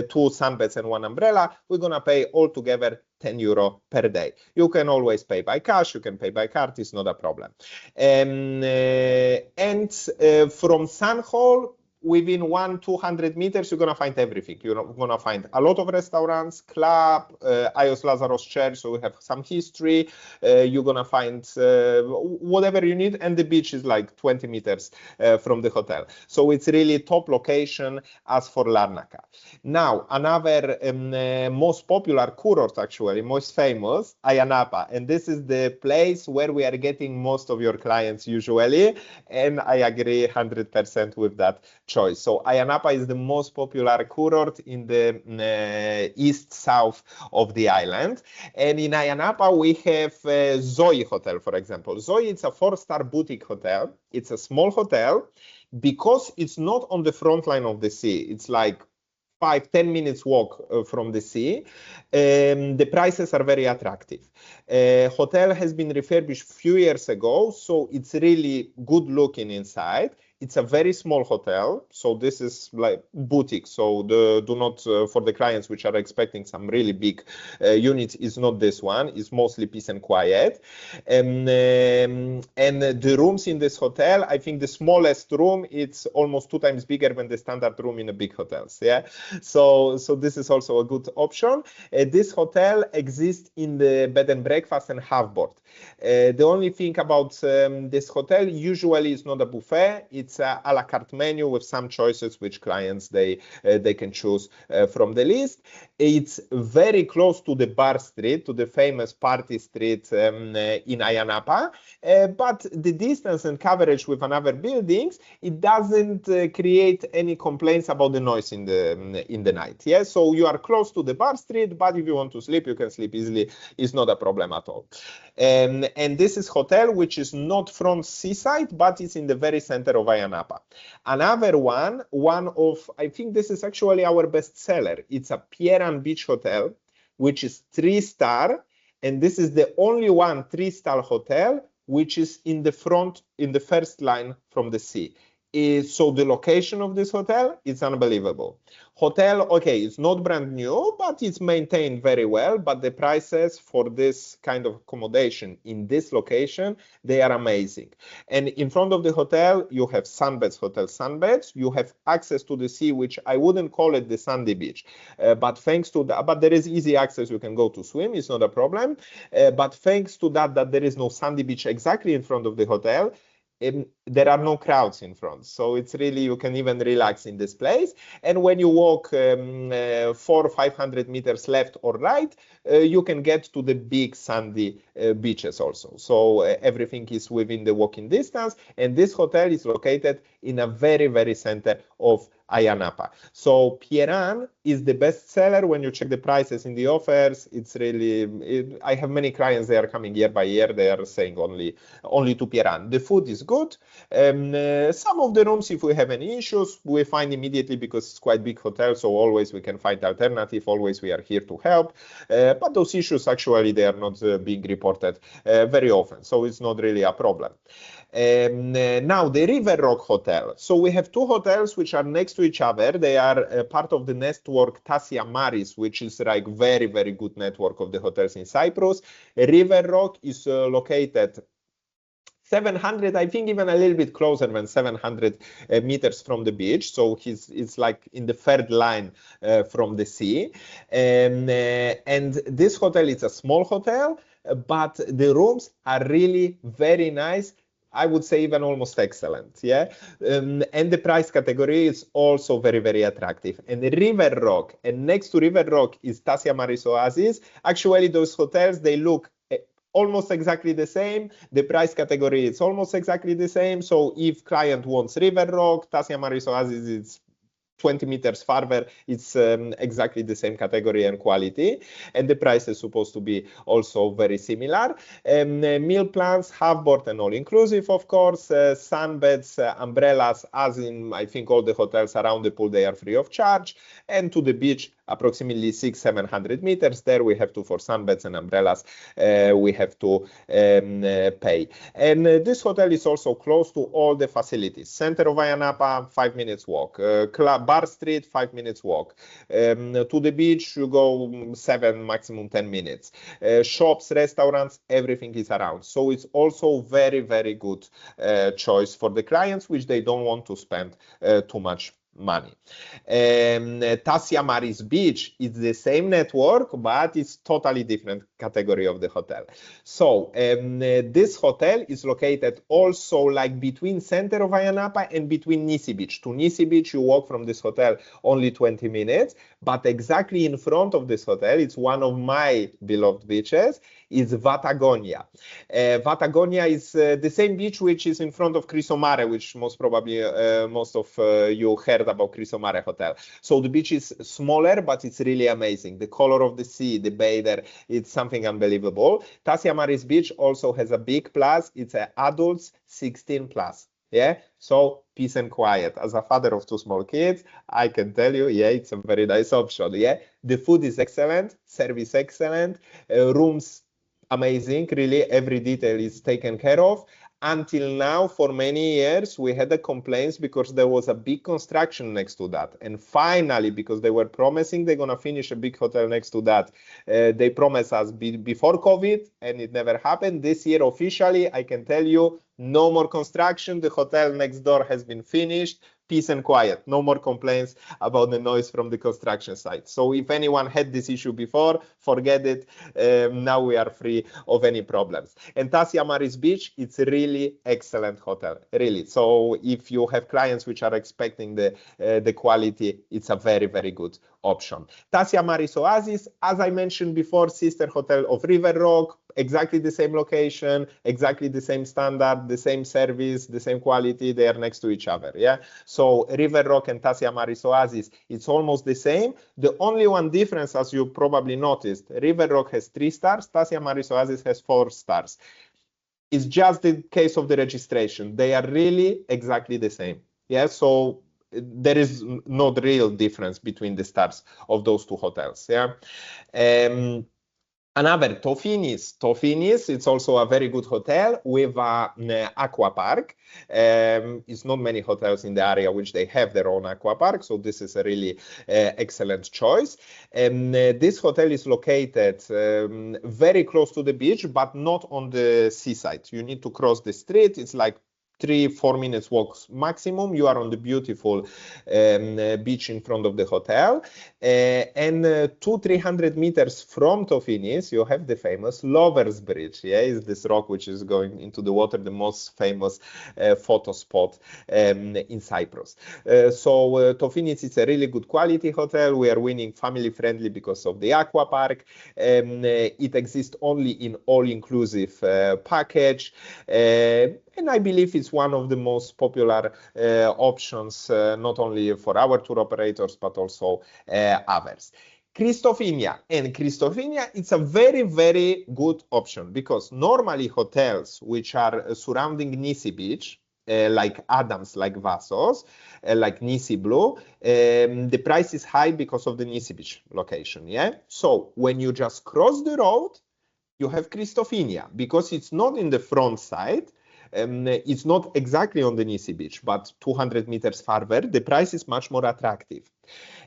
two sunbeds and one umbrella, we're gonna pay altogether €10 per day. You can always pay by cash, you can pay by card, it's not a problem. And from Sunhall, within 100-200 meters, you're gonna find everything. You're gonna find a lot of restaurants, club, Ios Lazarus Church, so we have some history. You're gonna find whatever you need, and the beach is like 20 meters from the hotel. So it's really top location as for Larnaca. Now, another most popular kurort, actually, most famous, Ayia Napa. And this is the place where we are getting most of your clients usually. And I agree 100% with that choice. So Ayia Napa is the most popular kurort in the east-south of the island. And in Ayia Napa, we have Zoe Hotel, for example. Zoe, it's a 4-star boutique hotel. It's a small hotel because it's not on the front line of the sea. It's like 5-10 minutes walk from the sea. The prices are very attractive. Hotel has been refurbished a few years ago, so it's really good looking inside. It's a very small hotel, so this is like boutique. So do not for the clients which are expecting some really big units, is not this one. It's mostly peace and quiet. And the rooms in this hotel, I think the smallest room, it's almost 2 times bigger than the standard room in the big hotels. Yeah, so this is also a good option. This hotel exists in the bed and breakfast and half board. The only thing about this hotel, usually it's not a buffet. It's a la carte menu with some choices which clients they can choose from the list. It's very close to the bar street, to the famous party street in Ayia Napa, but the distance and coverage with another buildings, it doesn't create any complaints about the noise in the night. Yeah, so you are close to the bar street, but if you want to sleep, you can sleep easily. It's not a problem at all. And this is hotel which is not from seaside, but it's in the very center of Ayia Napa. Another one of, I think this is actually our best seller. It's a Pieran Beach Hotel, which is 3-star, and this is the only one 3-star hotel which is in the front, in the first line from the sea. So the location of this hotel is unbelievable. Hotel, okay, it's not brand new, but it's maintained very well. But the prices for this kind of accommodation in this location, they are amazing. And in front of the hotel, you have sunbeds, hotel sunbeds. You have access to the sea, which I wouldn't call it the sandy beach, but thanks to that, but there is easy access. You can go to swim; it's not a problem. But thanks to that there is no sandy beach exactly in front of the hotel. There are no crowds in front, so it's really, you can even relax in this place. And when you walk 400 or 500 meters left or right, you can get to the big sandy beaches also. So everything is within the walking distance, and this hotel is located in a very, very center of Ayia Napa. So Pieran is the best seller. When you check the prices in the offers, it's really, I have many clients, they are coming year by year, they are saying only to Pieran. The food is good. Some of the rooms, if we have any issues, we find immediately, because it's quite big hotel, so always we can find alternative, always we are here to help. But those issues, actually, they are not being reported very often, so it's not really a problem. Now, the River Rock Hotel. So we have 2 hotels which are next to each other. They are part of the network Tasia Maris, which is like very, very good network of the hotels in Cyprus. River Rock is located 700, I think even a little bit closer than 700 meters from the beach. So it's like in the third line from the sea. And this hotel is a small hotel, but the rooms are really very nice. I would say even almost excellent, yeah. And the price category is also very, very attractive. And the River Rock, and next to River Rock is Tasia Maris Oasis. Actually, those hotels, they look almost exactly the same. The price category is almost exactly the same. So if client wants River Rock, Tasia Maris Oasis is 20 meters farther, it's exactly the same category and quality, and the price is supposed to be also very similar. Meal plans, half board and all inclusive, of course. Sunbeds, umbrellas, as in I think all the hotels around the pool, they are free of charge. And to the beach, approximately 600-700 meters. There we have to, for sunbeds and umbrellas, we have to pay. And this hotel is also close to all the facilities. Center of Ayia Napa, 5 minutes walk. Bar Street, 5 minutes walk. To the beach, you go 7, maximum 10 minutes. Shops, restaurants, everything is around. So it's also very, very good choice for the clients, which they don't want to spend too much money. Tassia Maris Beach is the same network, but it's totally different category of the hotel. So this hotel is located also like between center of Ayia Napa and between Nisi Beach. To Nisi Beach, you walk from this hotel only 20 minutes, but exactly in front of this hotel, it's one of my beloved beaches, is Vatagonia. Vatagonia is the same beach which is in front of Crisomare, which most probably most of you heard about Crisomare Hotel. So the beach is smaller, but it's really amazing. The color of the sea, the bay there, it's something unbelievable. Tassia Maris Beach also has a big plus. It's adults 16 plus. Yeah, so peace and quiet. As a father of 2 small kids, I can tell you, yeah, it's a very nice option. Yeah, the food is excellent, service excellent, rooms amazing. Really, every detail is taken care of. Until now, for many years, we had the complaints because there was a big construction next to that. And finally, because they were promising they're going to finish a big hotel next to that, they promised us before COVID, and it never happened. This year, officially, I can tell you, no more construction. The hotel next door has been finished. Peace and quiet. No more complaints about the noise from the construction site. So if anyone had this issue before, forget it. Now we are free of any problems. And Tassia Maris Beach, it's a really excellent hotel, really. So if you have clients which are expecting the quality, it's a very, very good option. Tassia Maris Oasis, as I mentioned before, sister hotel of River Rock, exactly the same location, exactly the same standard, the same service, the same quality. They are next to each other. Yeah. So River Rock and Tassia Maris Oasis, it's almost the same. The only one difference, as you probably noticed, River Rock has 3 stars, Tassia Maris Oasis has 4 stars. It's just the case of the registration. They are really exactly the same. Yeah. So there is no real difference between the stars of those 2 hotels. Yeah. Another, Tofinis. Tofinis, it's also a very good hotel with an aqua park. It's not many hotels in the area which they have their own aqua park, so this is a really excellent choice. This hotel is located very close to the beach, but not on the seaside. You need to cross the street. It's like 3-4 minutes walk maximum. You are on the beautiful beach in front of the hotel, and 200-300 meters from Tofinis you have the famous Lovers Bridge. Yeah, is this rock which is going into the water, the most famous photo spot in Cyprus. So Tofinis is a really good quality hotel. We are winning family friendly because of the aqua park. It exists only in all-inclusive package. And I believe it's one of the most popular options, not only for our tour operators, but also others. Christofinia. And Christofinia, it's a very, very good option because normally hotels which are surrounding Nisi Beach, like Adams, like Vassos, like Nisi Blue, the price is high because of the Nisi Beach location. Yeah. So when you just cross the road, you have Christofinia because it's not in the front side. It's not exactly on the Nisi Beach, but 200 meters farther, the price is much more attractive.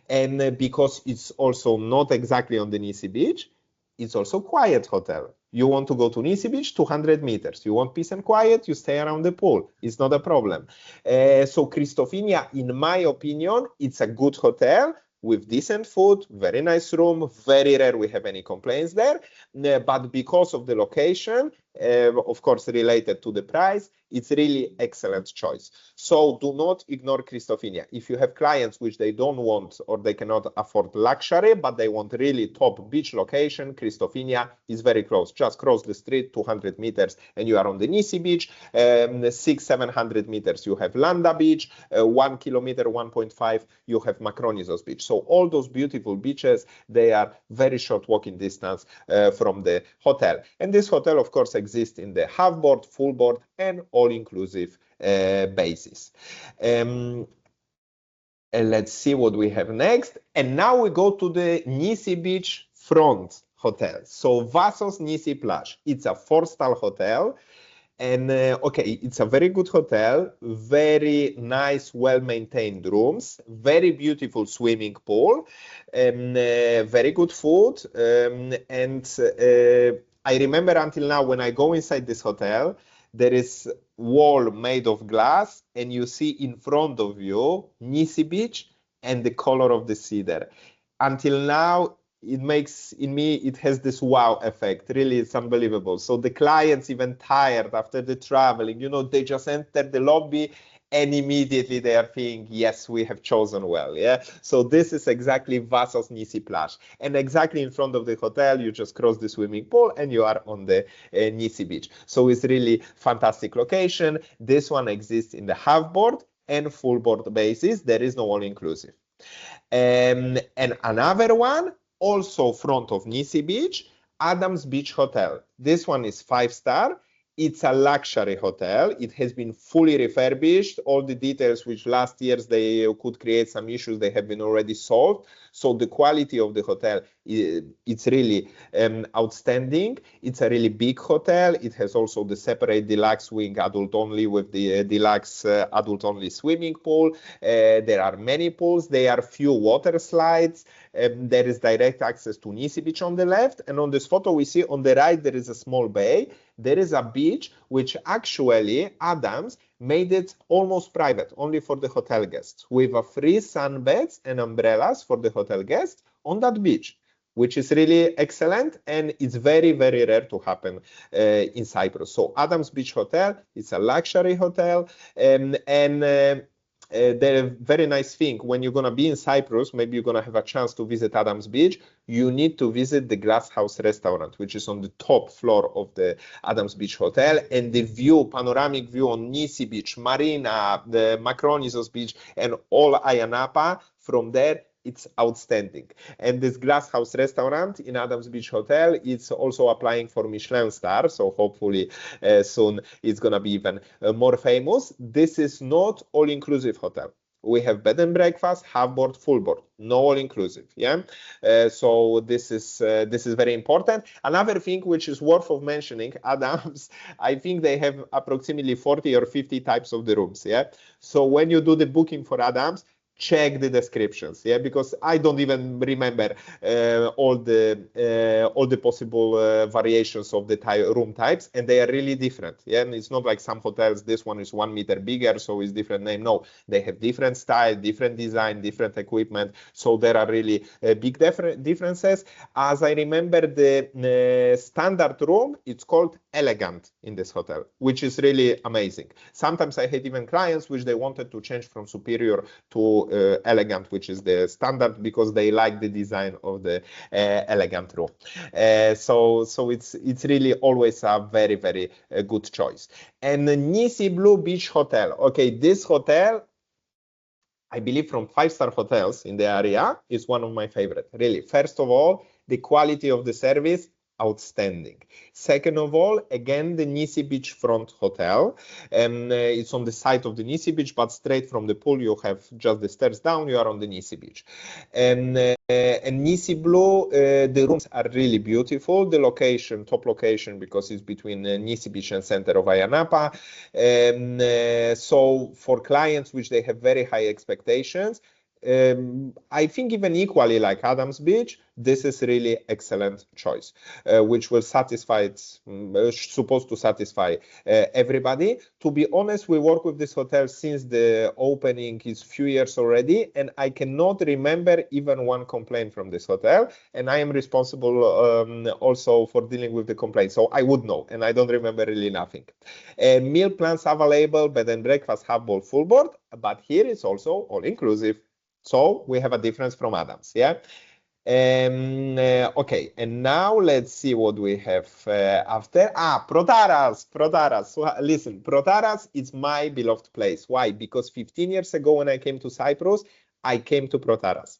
And because it's also not exactly on the Nisi Beach, it's also quiet hotel. You want to go to Nisi Beach, 200 meters. You want peace and quiet, you stay around the pool. It's not a problem. So Christofinia, in my opinion, it's a good hotel with decent food, very nice room. Very rare we have any complaints there. But because of the location, of course, related to the price, it's really excellent choice. So do not ignore Christofinia. If you have clients which they don't want or they cannot afford luxury, but they want really top beach location, Christofinia is very close. Just cross the street, 200 meters, and you are on the Nisi Beach. 600-700 meters, you have Landa Beach. 1 kilometer, 1.5, you have Macronizos Beach. So all those beautiful beaches, they are very short walking distance from the hotel. And this hotel, of course, exists in the half board, full board, and all-inclusive basis. Let's see what we have next. And now we go to the Nisi Beach front hotel. So Vassos Nisi Plage. It's a 4-star hotel. And okay, it's a very good hotel, very nice, well-maintained rooms, very beautiful swimming pool, very good food. And I remember until now when I go inside this hotel, there is wall made of glass, and you see in front of you Nisi Beach and the color of the sea there. Until now, it makes in me, it has this wow effect. Really, it's unbelievable. So the clients, even tired after the traveling, they just enter the lobby and immediately they are thinking, yes, we have chosen well. Yeah. So this is exactly Vassos Nisi Plage. And exactly in front of the hotel, you just cross the swimming pool and you are on the Nisi Beach. So it's really fantastic location. This one exists in the half board and full board basis. There is no all inclusive. And another one, also front of Nisi Beach, Adams Beach Hotel. This one is 5-star. It's a luxury hotel. It has been fully refurbished. All the details which last years they could create some issues, they have been already solved. So the quality of the hotel, it's really outstanding. It's a really big hotel. It has also the separate deluxe wing adult only with the deluxe adult only swimming pool. There are many pools. There are few water slides. There is direct access to Nisi Beach on the left. And on this photo we see on the right, there is a small bay. There is a beach which actually Adams made it almost private, only for the hotel guests, with a free sunbeds and umbrellas for the hotel guests on that beach, which is really excellent, and it's very, very rare to happen in Cyprus. So Adams Beach Hotel is a luxury hotel, the very nice thing, when you're going to be in Cyprus, maybe you're going to have a chance to visit Adams Beach, you need to visit the Glass House restaurant, which is on the top floor of the Adams Beach Hotel, and the view, panoramic view on Nisi Beach, Marina, the Macronisos Beach, and all Ayia Napa from there, it's outstanding. And this Glass House restaurant in Adams Beach Hotel, it's also applying for Michelin star, so hopefully soon it's going to be even more famous. This is not all-inclusive hotel. We have bed and breakfast, half board, full board, no all inclusive. Yeah, so this is very important. Another thing which is worth of mentioning, Adams, I think they have approximately 40 or 50 types of the rooms. Yeah, so when you do the booking for Adams, check the descriptions, yeah, because I don't even remember all the possible variations of the room types, and they are really different. Yeah, and it's not like some hotels, this one is 1 meter bigger, so it's different name. No, they have different style, different design, different equipment, so there are really big differences. As I remember, the standard room, it's called Elegant in this hotel, which is really amazing. Sometimes I had even clients which they wanted to change from Superior to Elegant, which is the standard, because they like the design of the Elegant room. So it's really always a very, very good choice. And the Nisi Blue Beach Hotel. Okay, this hotel, I believe from 5-star hotels in the area, is one of my favorite. Really, first of all, the quality of the service, outstanding. Second of all, again, the Nisi Beach front hotel, and it's on the side of the Nisi Beach, but straight from the pool, you have just the stairs down, you are on the Nisi Beach. And Nisi Blue, the rooms are really beautiful. The location, top location, because it's between Nisi Beach and center of Ayia Napa. So for clients which they have very high expectations, I think even equally like Adams Beach, this is really excellent choice, which will satisfy, supposed to satisfy everybody. To be honest, we work with this hotel since the opening is few years already, and I cannot remember even one complaint from this hotel, and I am responsible also for dealing with the complaints, so I would know, and I don't remember really nothing. Meal plans available, bed and breakfast, half board, full board, but here it's also all inclusive. So we have a difference from Adams, yeah? Okay, and now let's see what we have after. Protaras. So, listen, Protaras is my beloved place. Why? Because 15 years ago when I came to Cyprus, I came to Protaras.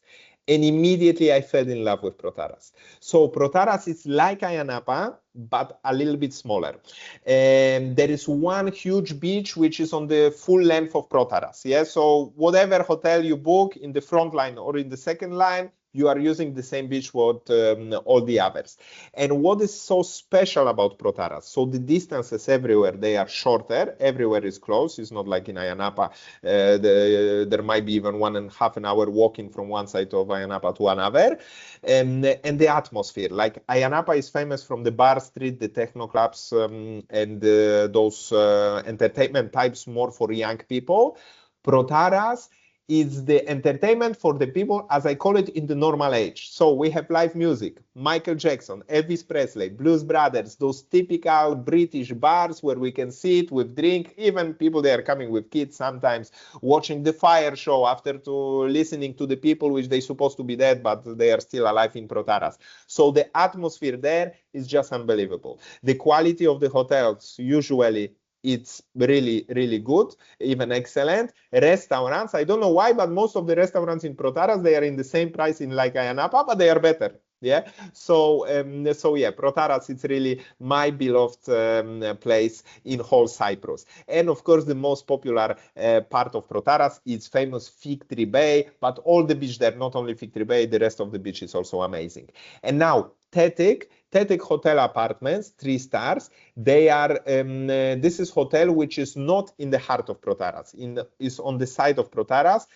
And immediately I fell in love with Protaras. So Protaras is like Ayia Napa, but a little bit smaller. There is one huge beach which is on the full length of Protaras. Yeah, so whatever hotel you book in the front line or in the second line, you are using the same beach what all the others. And what is so special about Protaras? So the distances everywhere, they are shorter. Everywhere is close. It's not like in Ayia Napa. There might be even 1.5 hour walking from one side of Ayia Napa to another. And the atmosphere, like Ayia Napa is famous from the bar street, the techno clubs, and those entertainment types more for young people. Protaras is the entertainment for the people, as I call it, in the normal age. So we have live music, Michael Jackson, Elvis Presley, Blues Brothers, those typical British bars where we can sit with drink, even people, they are coming with kids sometimes, watching the fire show after listening to the people which they supposed to be dead, but they are still alive in Protaras. So the atmosphere there is just unbelievable. The quality of the hotels usually it's really, really good, even excellent. Restaurants, I don't know why, but most of the restaurants in Protaras, they are in the same price in like Ayia Napa, but they are better. Yeah, so yeah, Protaras, it's really my beloved place in whole Cyprus. And of course, the most popular part of Protaras is famous Fig Tree Bay, but all the beach there, not only Fig Tree Bay, the rest of the beach is also amazing. And now, Tetic Hotel Apartments, 3 stars. They are, this is hotel which is not in the heart of Protaras, is on the side of Protaras.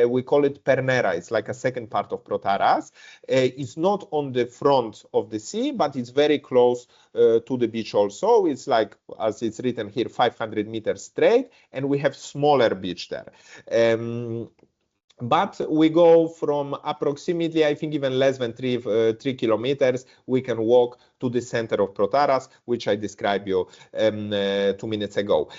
We call it Pernera. It's like a second part of Protaras. It's not on the front of the sea, but it's very close to the beach also. It's like, as it's written here, 500 meters straight, and we have smaller beach there. But we go from approximately, I think even less than 3 kilometers, we can walk to the center of Protaras, which I described you 2 minutes ago.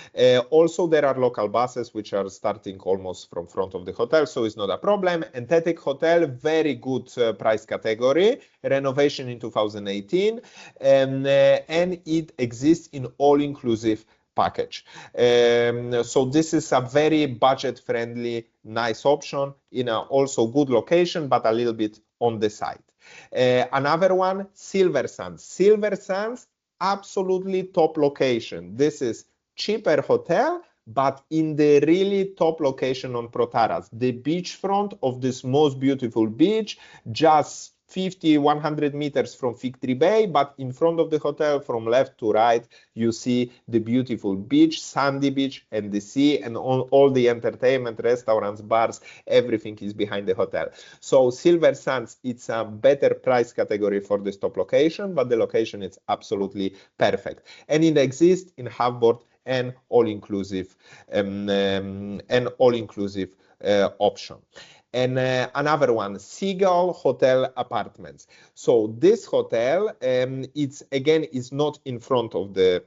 Also, there are local buses which are starting almost from front of the hotel, so it's not a problem. And Tetic Hotel, very good price category, renovation in 2018, and it exists in all-inclusive package. So this is a very budget-friendly, nice option in a also good location, but a little bit on the side. Another one, Silver Sands. Silver Sands, absolutely top location. This is cheaper hotel, but in the really top location on Protaras, the beachfront of this most beautiful beach, just 50, 100 meters from Fig Tree Bay, but in front of the hotel, from left to right, you see the beautiful beach, sandy beach, and the sea, and all the entertainment, restaurants, bars, everything is behind the hotel. So Silver Sands, it's a better price category for this top location, but the location is absolutely perfect. And it exists in half-board and all-inclusive option. And another one, Seagull Hotel Apartments. So this hotel, it's again is not in front of the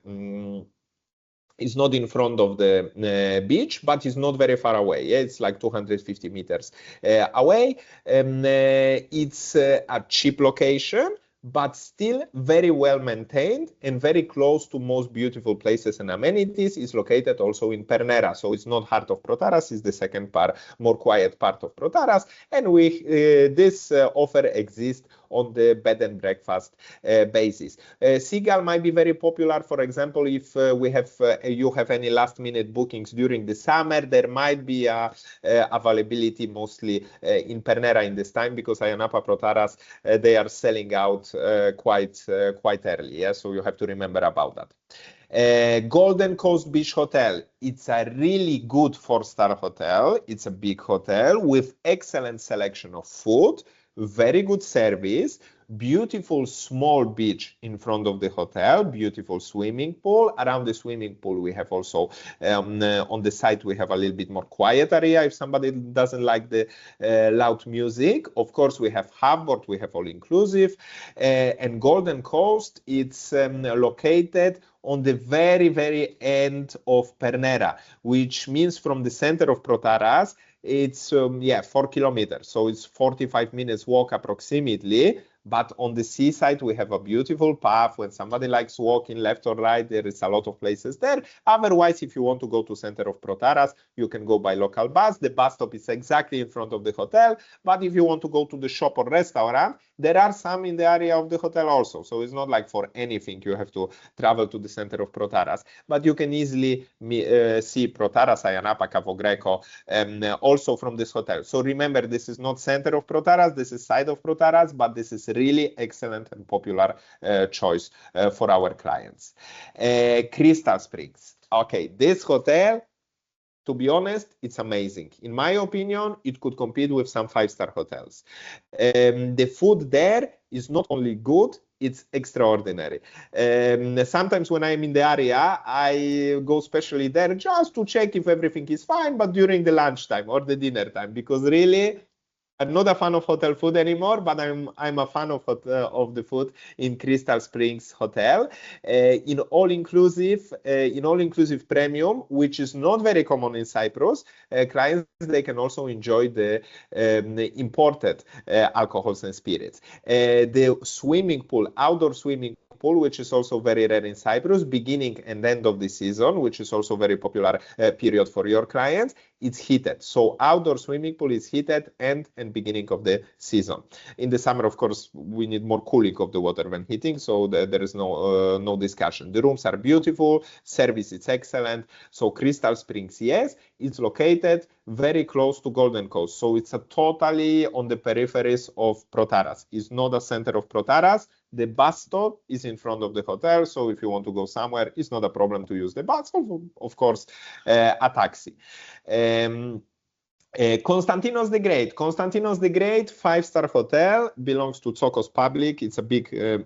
beach, but it's not very far away. Yeah? It's like 250 meters away. It's a cheap location, but still very well maintained and very close to most beautiful places and amenities. Is located also in Pernera, so it's not heart of Protaras, it's the second part, more quiet part of Protaras, and this offer exists on the bed and breakfast basis. Seagull might be very popular, for example, if you have any last minute bookings during the summer. There might be availability mostly in Pernera in this time, because Ayia Napa Protaras, they are selling out quite early, yeah? So you have to remember about that. Golden Coast Beach Hotel, it's a really good 4-star hotel. It's a big hotel with excellent selection of food, very good service, beautiful small beach in front of the hotel, beautiful swimming pool. Around the swimming pool, we have also on the side, we have a little bit more quiet area if somebody doesn't like the loud music. Of course, we have half-board, we have all-inclusive, and Golden Coast, it's located on the very, very end of Pernera, which means from the center of Protaras, it's 4 kilometers, so it's 45 minutes walk approximately. But on the seaside, we have a beautiful path. When somebody likes walking left or right, there is a lot of places there. Otherwise, if you want to go to center of Protaras, you can go by local bus. The bus stop is exactly in front of the hotel. But if you want to go to the shop or restaurant, There are some in the area of the hotel also. So it's not like for anything you have to travel to the center of Protaras, but you can easily see Protaras, Ayia Napa, Cavo Greco, also from this hotel. So remember, this is not center of Protaras, this is side of Protaras, but this is really excellent and popular choice for our clients. Crystal Springs. Okay, this hotel, to be honest, it's amazing. In my opinion, it could compete with some five-star hotels. The food there is not only good, it's extraordinary. Sometimes when I'm in the area, I go specially there just to check if everything is fine, but during the lunchtime or the dinner time, because really, I'm not a fan of hotel food anymore, but I'm a fan of the food in Crystal Springs Hotel. In all inclusive premium, which is not very common in Cyprus, clients they can also enjoy the imported alcohols and spirits. The swimming pool, outdoor swimming pool, which is also very rare in Cyprus, beginning and end of the season, which is also very popular period for your clients. It's heated. So outdoor swimming pool is heated and beginning of the season. In the summer, of course, we need more cooling of the water than heating, so there is no discussion. The rooms are beautiful, service is excellent. So Crystal Springs, yes, it's located very close to Golden Coast. So it's a totally on the peripheries of Protaras. It's not a center of Protaras. The bus stop is in front of the hotel, so if you want to go somewhere, it's not a problem to use the bus, of course, a taxi. Konstantinos the Great. Konstantinos the Great, five-star hotel, belongs to Tsokos Public. It's a big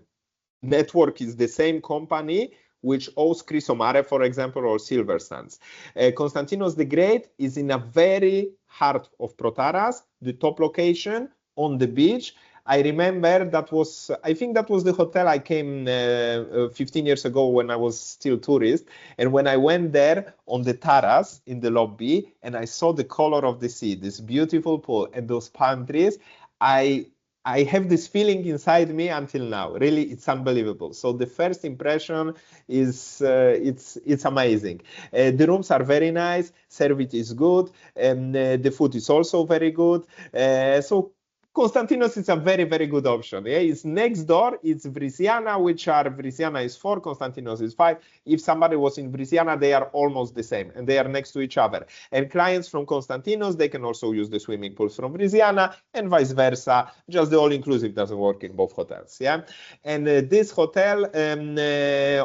network, is the same company which owns Chrysomare, for example, or Silver Sands. Konstantinos the Great is in a very heart of Protaras, the top location on the beach. I remember I think that was the hotel I came 15 years ago when I was still tourist. And when I went there on the terrace in the lobby and I saw the color of the sea, this beautiful pool and those palm trees, I have this feeling inside me until now. Really, it's unbelievable. So the first impression is it's amazing. The rooms are very nice, service is good, and the food is also very good. So Konstantinos is a very, very good option. Yeah, it's next door. It's Vrisiana, Vrisiana is 4, Konstantinos is 5. If somebody was in Vrisiana, they are almost the same, and they are next to each other. And clients from Konstantinos, they can also use the swimming pools from Vrisiana, and vice versa. Just the all-inclusive doesn't work in both hotels. Yeah, and this hotel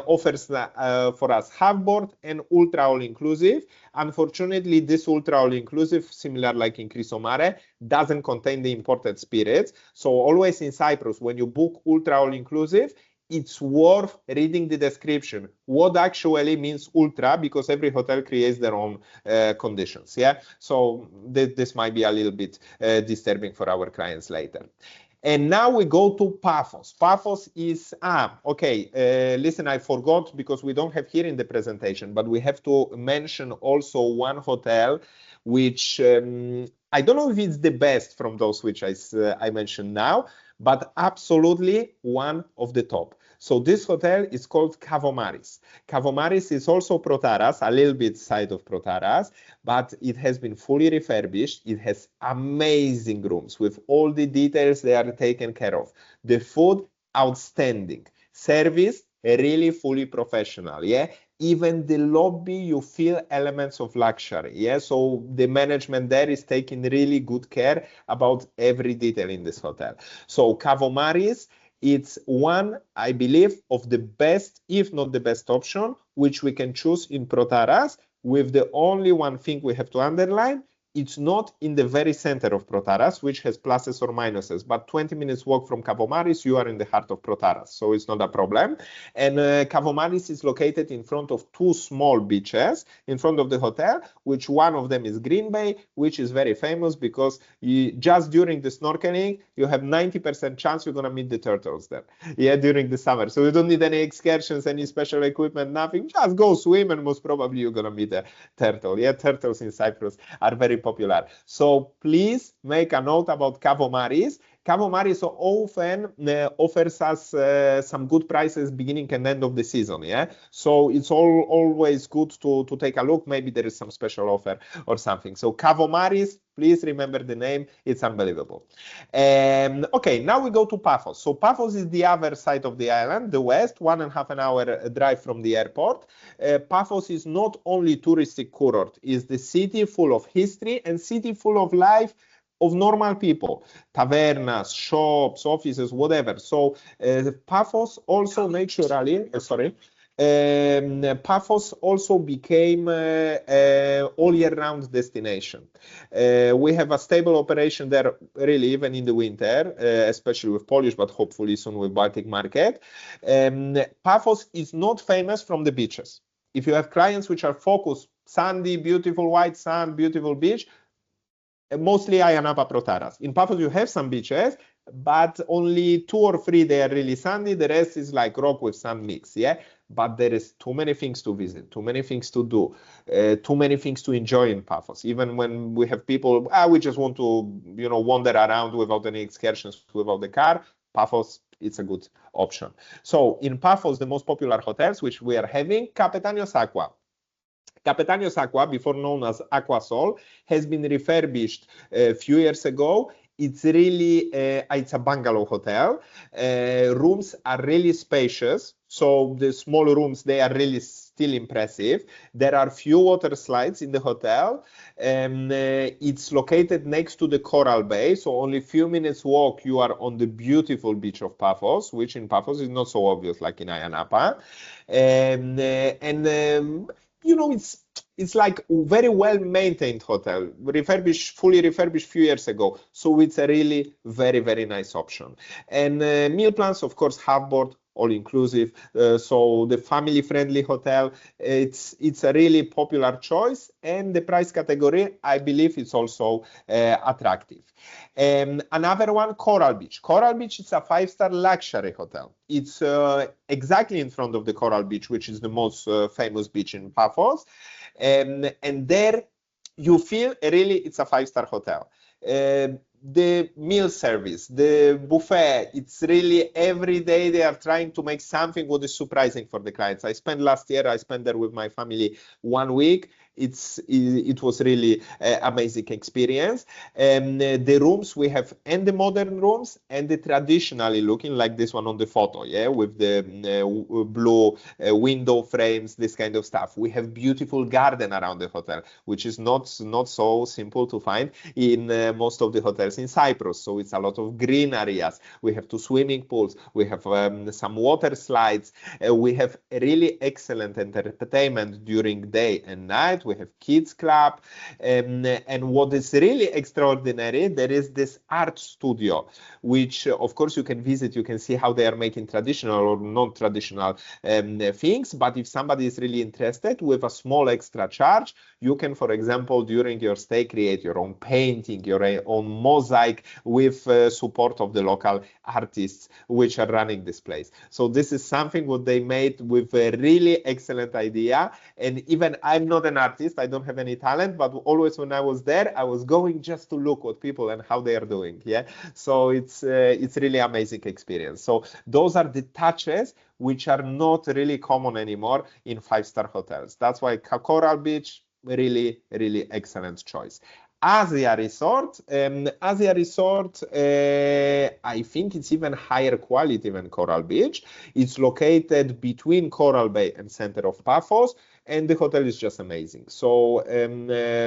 offers for us half-board and ultra all-inclusive. Unfortunately, this ultra all-inclusive, similar like in Chrysomare, doesn't contain the imported spirits. So always in Cyprus, when you book ultra all-inclusive, it's worth reading the description. What actually means ultra, because every hotel creates their own conditions. Yeah, so this might be a little bit disturbing for our clients later. And now we go to Paphos. Paphos is, listen, I forgot because we don't have here in the presentation, but we have to mention also one hotel, which I don't know if it's the best from those which I mentioned now, but absolutely one of the top. So this hotel is called Kavomaris. Kavomaris is also Protaras, a little bit side of Protaras, but it has been fully refurbished. It has amazing rooms with all the details they are taken care of. The food, outstanding. Service, really fully professional. Yeah. Even the lobby, you feel elements of luxury. Yeah, so the management there is taking really good care about every detail in this hotel. So Kavomaris, it's one, I believe, of the best, if not the best option, which we can choose in Protaras, with the only one thing we have to underline. It's not in the very center of Protaras, which has pluses or minuses, but 20 minutes walk from Kavomaris, you are in the heart of Protaras, so it's not a problem. And Kavomaris is located in front of two small beaches in front of the hotel, which one of them is Green Bay, which is very famous because just during the snorkeling, you have 90% chance you're going to meet the turtles there, yeah, during the summer. So you don't need any excursions, any special equipment, nothing. Just go swim and most probably you're going to meet a turtle. Yeah, turtles in Cyprus are very popular. So please make a note about Kavomaris. Kavomaris often offers us some good prices beginning and end of the season. Yeah, so it's always good to take a look. Maybe there is some special offer or something. So Kavomaris, Please remember the name. It's unbelievable. Okay, now we go to Paphos. So Paphos is the other side of the island, the west, 1.5 hour drive from the airport. Paphos is not only touristic kurort, it's the city full of history and city full of life of normal people, tavernas, shops, offices, whatever. So Paphos also naturally, Paphos also became all year round destination. We have a stable operation there, really, even in the winter, especially with Polish, but hopefully soon with Baltic market. Paphos is not famous from the beaches. If you have clients which are focused, sandy, beautiful white sand, beautiful beach, mostly Ayanapa Protaras. In Paphos, you have some beaches, but only 2 or 3 they are really sandy. The rest is like rock with sand mix, yeah. But there is too many things to visit, too many things to do, too many things to enjoy in Paphos. Even when we have people, we just want to, wander around without any excursions, without the car. Paphos, it's a good option. So in Paphos, the most popular hotels which we are having, Capetanios Aqua. Capetanios Aqua, before known as Aquasol, has been refurbished a few years ago. It's really, it's a bungalow hotel. Rooms are really spacious. So the small rooms, they are really still impressive. There are few water slides in the hotel. It's located next to the Coral Bay. So only a few minutes walk, you are on the beautiful beach of Paphos, which in Paphos is not so obvious like in Ayanapa. It's like a very well-maintained hotel, fully refurbished few years ago. So it's a really very, very nice option. And meal plans, of course, half board, all inclusive. So the family-friendly hotel, it's a really popular choice. And the price category, I believe, is also attractive. Another one, Coral Beach. Coral Beach is a 5-star luxury hotel. It's exactly in front of the Coral Beach, which is the most famous beach in Paphos. And there you feel really it's a 5-star hotel. The meal service, the buffet, it's really every day they are trying to make something what is surprising for the clients. Last year, I spent there with my family 1 week. It was really amazing experience. The rooms we have, and the modern rooms and the traditionally looking like this one on the photo, yeah, with the blue window frames, this kind of stuff. We have beautiful garden around the hotel, which is not so simple to find in most of the hotels in Cyprus. So it's a lot of green areas. We have 2 swimming pools. We have some water slides. We have really excellent entertainment during day and night. We have kids club, and what is really extraordinary, there is this art studio, which of course you can visit. You can see how they are making traditional or non-traditional things. But if somebody is really interested, with a small extra charge, you can, for example, during your stay, create your own painting, your own mosaic with support of the local artists which are running this place. So this is something what they made with a really excellent idea. And even I'm not an artist, I don't have any talent, but always when I was there, I was going just to look at people and how they are doing. Yeah, so it's really amazing experience. So those are the touches which are not really common anymore in 5-star hotels. That's why Coral Beach, really, really excellent choice. Asia Resort, I think it's even higher quality than Coral Beach. It's located between Coral Bay and center of Paphos, and the hotel is just amazing. So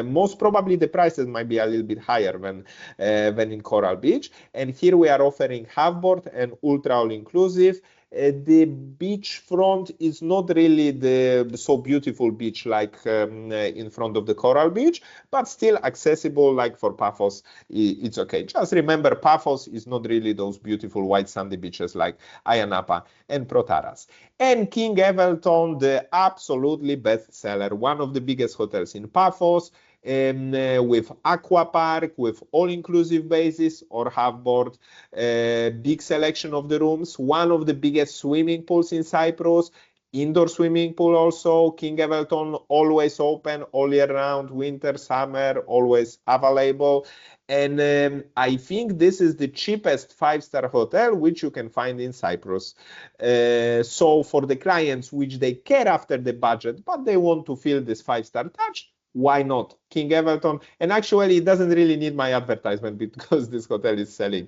most probably the prices might be a little bit higher than in Coral Beach. And here we are offering half board and ultra all inclusive. The beach front is not really the so beautiful beach like in front of the Coral Beach, but still accessible. Like for Paphos, it's okay. Just remember, Paphos is not really those beautiful white sandy beaches like Ayanapa and Protaras. And King Evelton, the absolutely best seller, one of the biggest hotels in Paphos, with aqua park, with all-inclusive basis or half-board, big selection of the rooms, one of the biggest swimming pools in Cyprus, indoor swimming pool also, King Evelton, always open all year round, winter, summer, always available. And I think this is the cheapest 5-star hotel which you can find in Cyprus. So for the clients which they care after the budget, but they want to feel this 5-star touch, why not King Everton. And actually, it doesn't really need my advertisement because this hotel is selling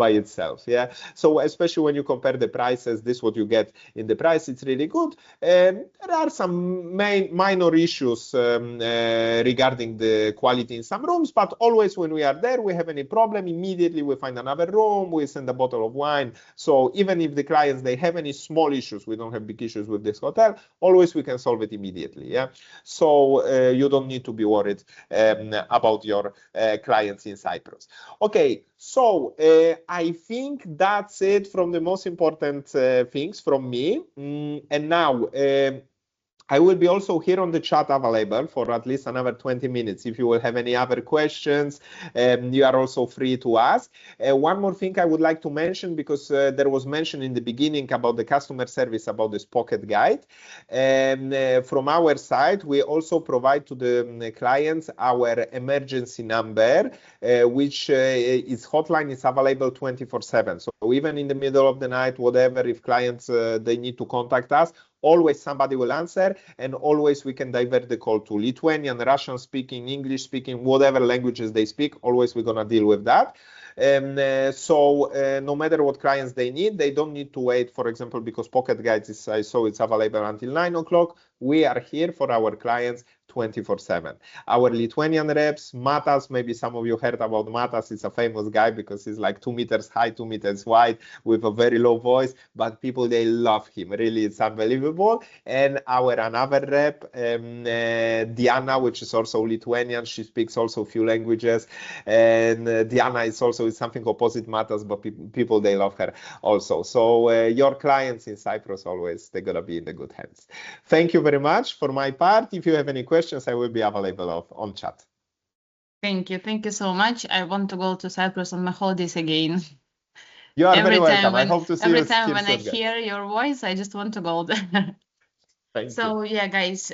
by itself. Yeah. So especially when you compare the prices, this what you get in the price. It's really good. There are some minor issues regarding the quality in some rooms, but always when we are there, we have any problem, immediately we find another room, we send a bottle of wine. So even if the clients, they have any small issues, we don't have big issues with this hotel, always we can solve it immediately. Yeah. So you don't need to be worried about your clients in Cyprus. Okay, so I think that's it from the most important things from me. And now I will be also here on the chat available for at least another 20 minutes. If you will have any other questions, you are also free to ask. One more thing I would like to mention, because there was mention in the beginning about the customer service, about this pocket guide. From our side, we also provide to the clients our emergency number, which is hotline, is available 24/7. So even in the middle of the night, whatever, if clients, they need to contact us, always somebody will answer, and always we can divert the call to Lithuanian, Russian speaking, English speaking, whatever languages they speak, always we're gonna deal with that. So no matter what clients they need, they don't need to wait, for example, because Pocket Guides is, I saw it's available until 9 o'clock. We are here for our clients 24/7. Our Lithuanian reps, Matas, maybe some of you heard about Matas. It's a famous guy because he's like 2 meters high, 2 meters wide, with a very low voice, but people, they love him. Really, it's unbelievable. And our another rep, Diana, which is also Lithuanian, she speaks also a few languages. And Diana is also something opposite Matas, but people, they love her also. So your clients in Cyprus, always, they're going to be in the good hands. Thank you very much for my part. If you have any questions, I will be available on chat. Thank you. Thank you so much. I want to go to Cyprus on my holidays again. You are Every very welcome. time I when hope to see every you time here when I soon, guys. hear your voice, I just want to go there. Thank you. So yeah, guys,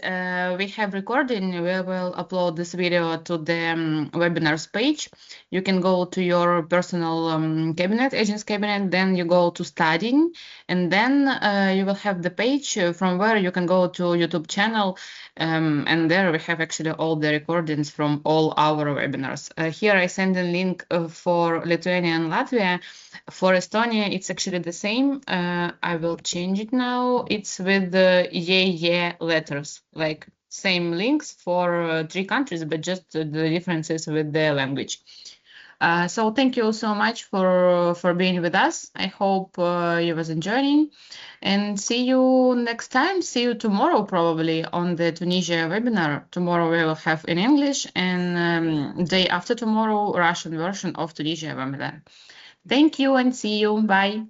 we have recording. We will upload this video to the webinars page. You can go to your personal cabinet, agent's cabinet, then you go to studying, and then you will have the page from where you can go to YouTube channel, and there we have actually all the recordings from all our webinars. Here I send a link for Lithuania and Latvia. For Estonia, it's actually the same. I will change it now. It's with the yeah letters, like same links for 3 countries, but just the differences with the language. So thank you so much for being with us. I hope you was enjoying, and see you next time. See you tomorrow, probably on the Tunisia webinar. Tomorrow we will have in English, and day after tomorrow, Russian version of Tunisia webinar. Thank you and see you. Bye.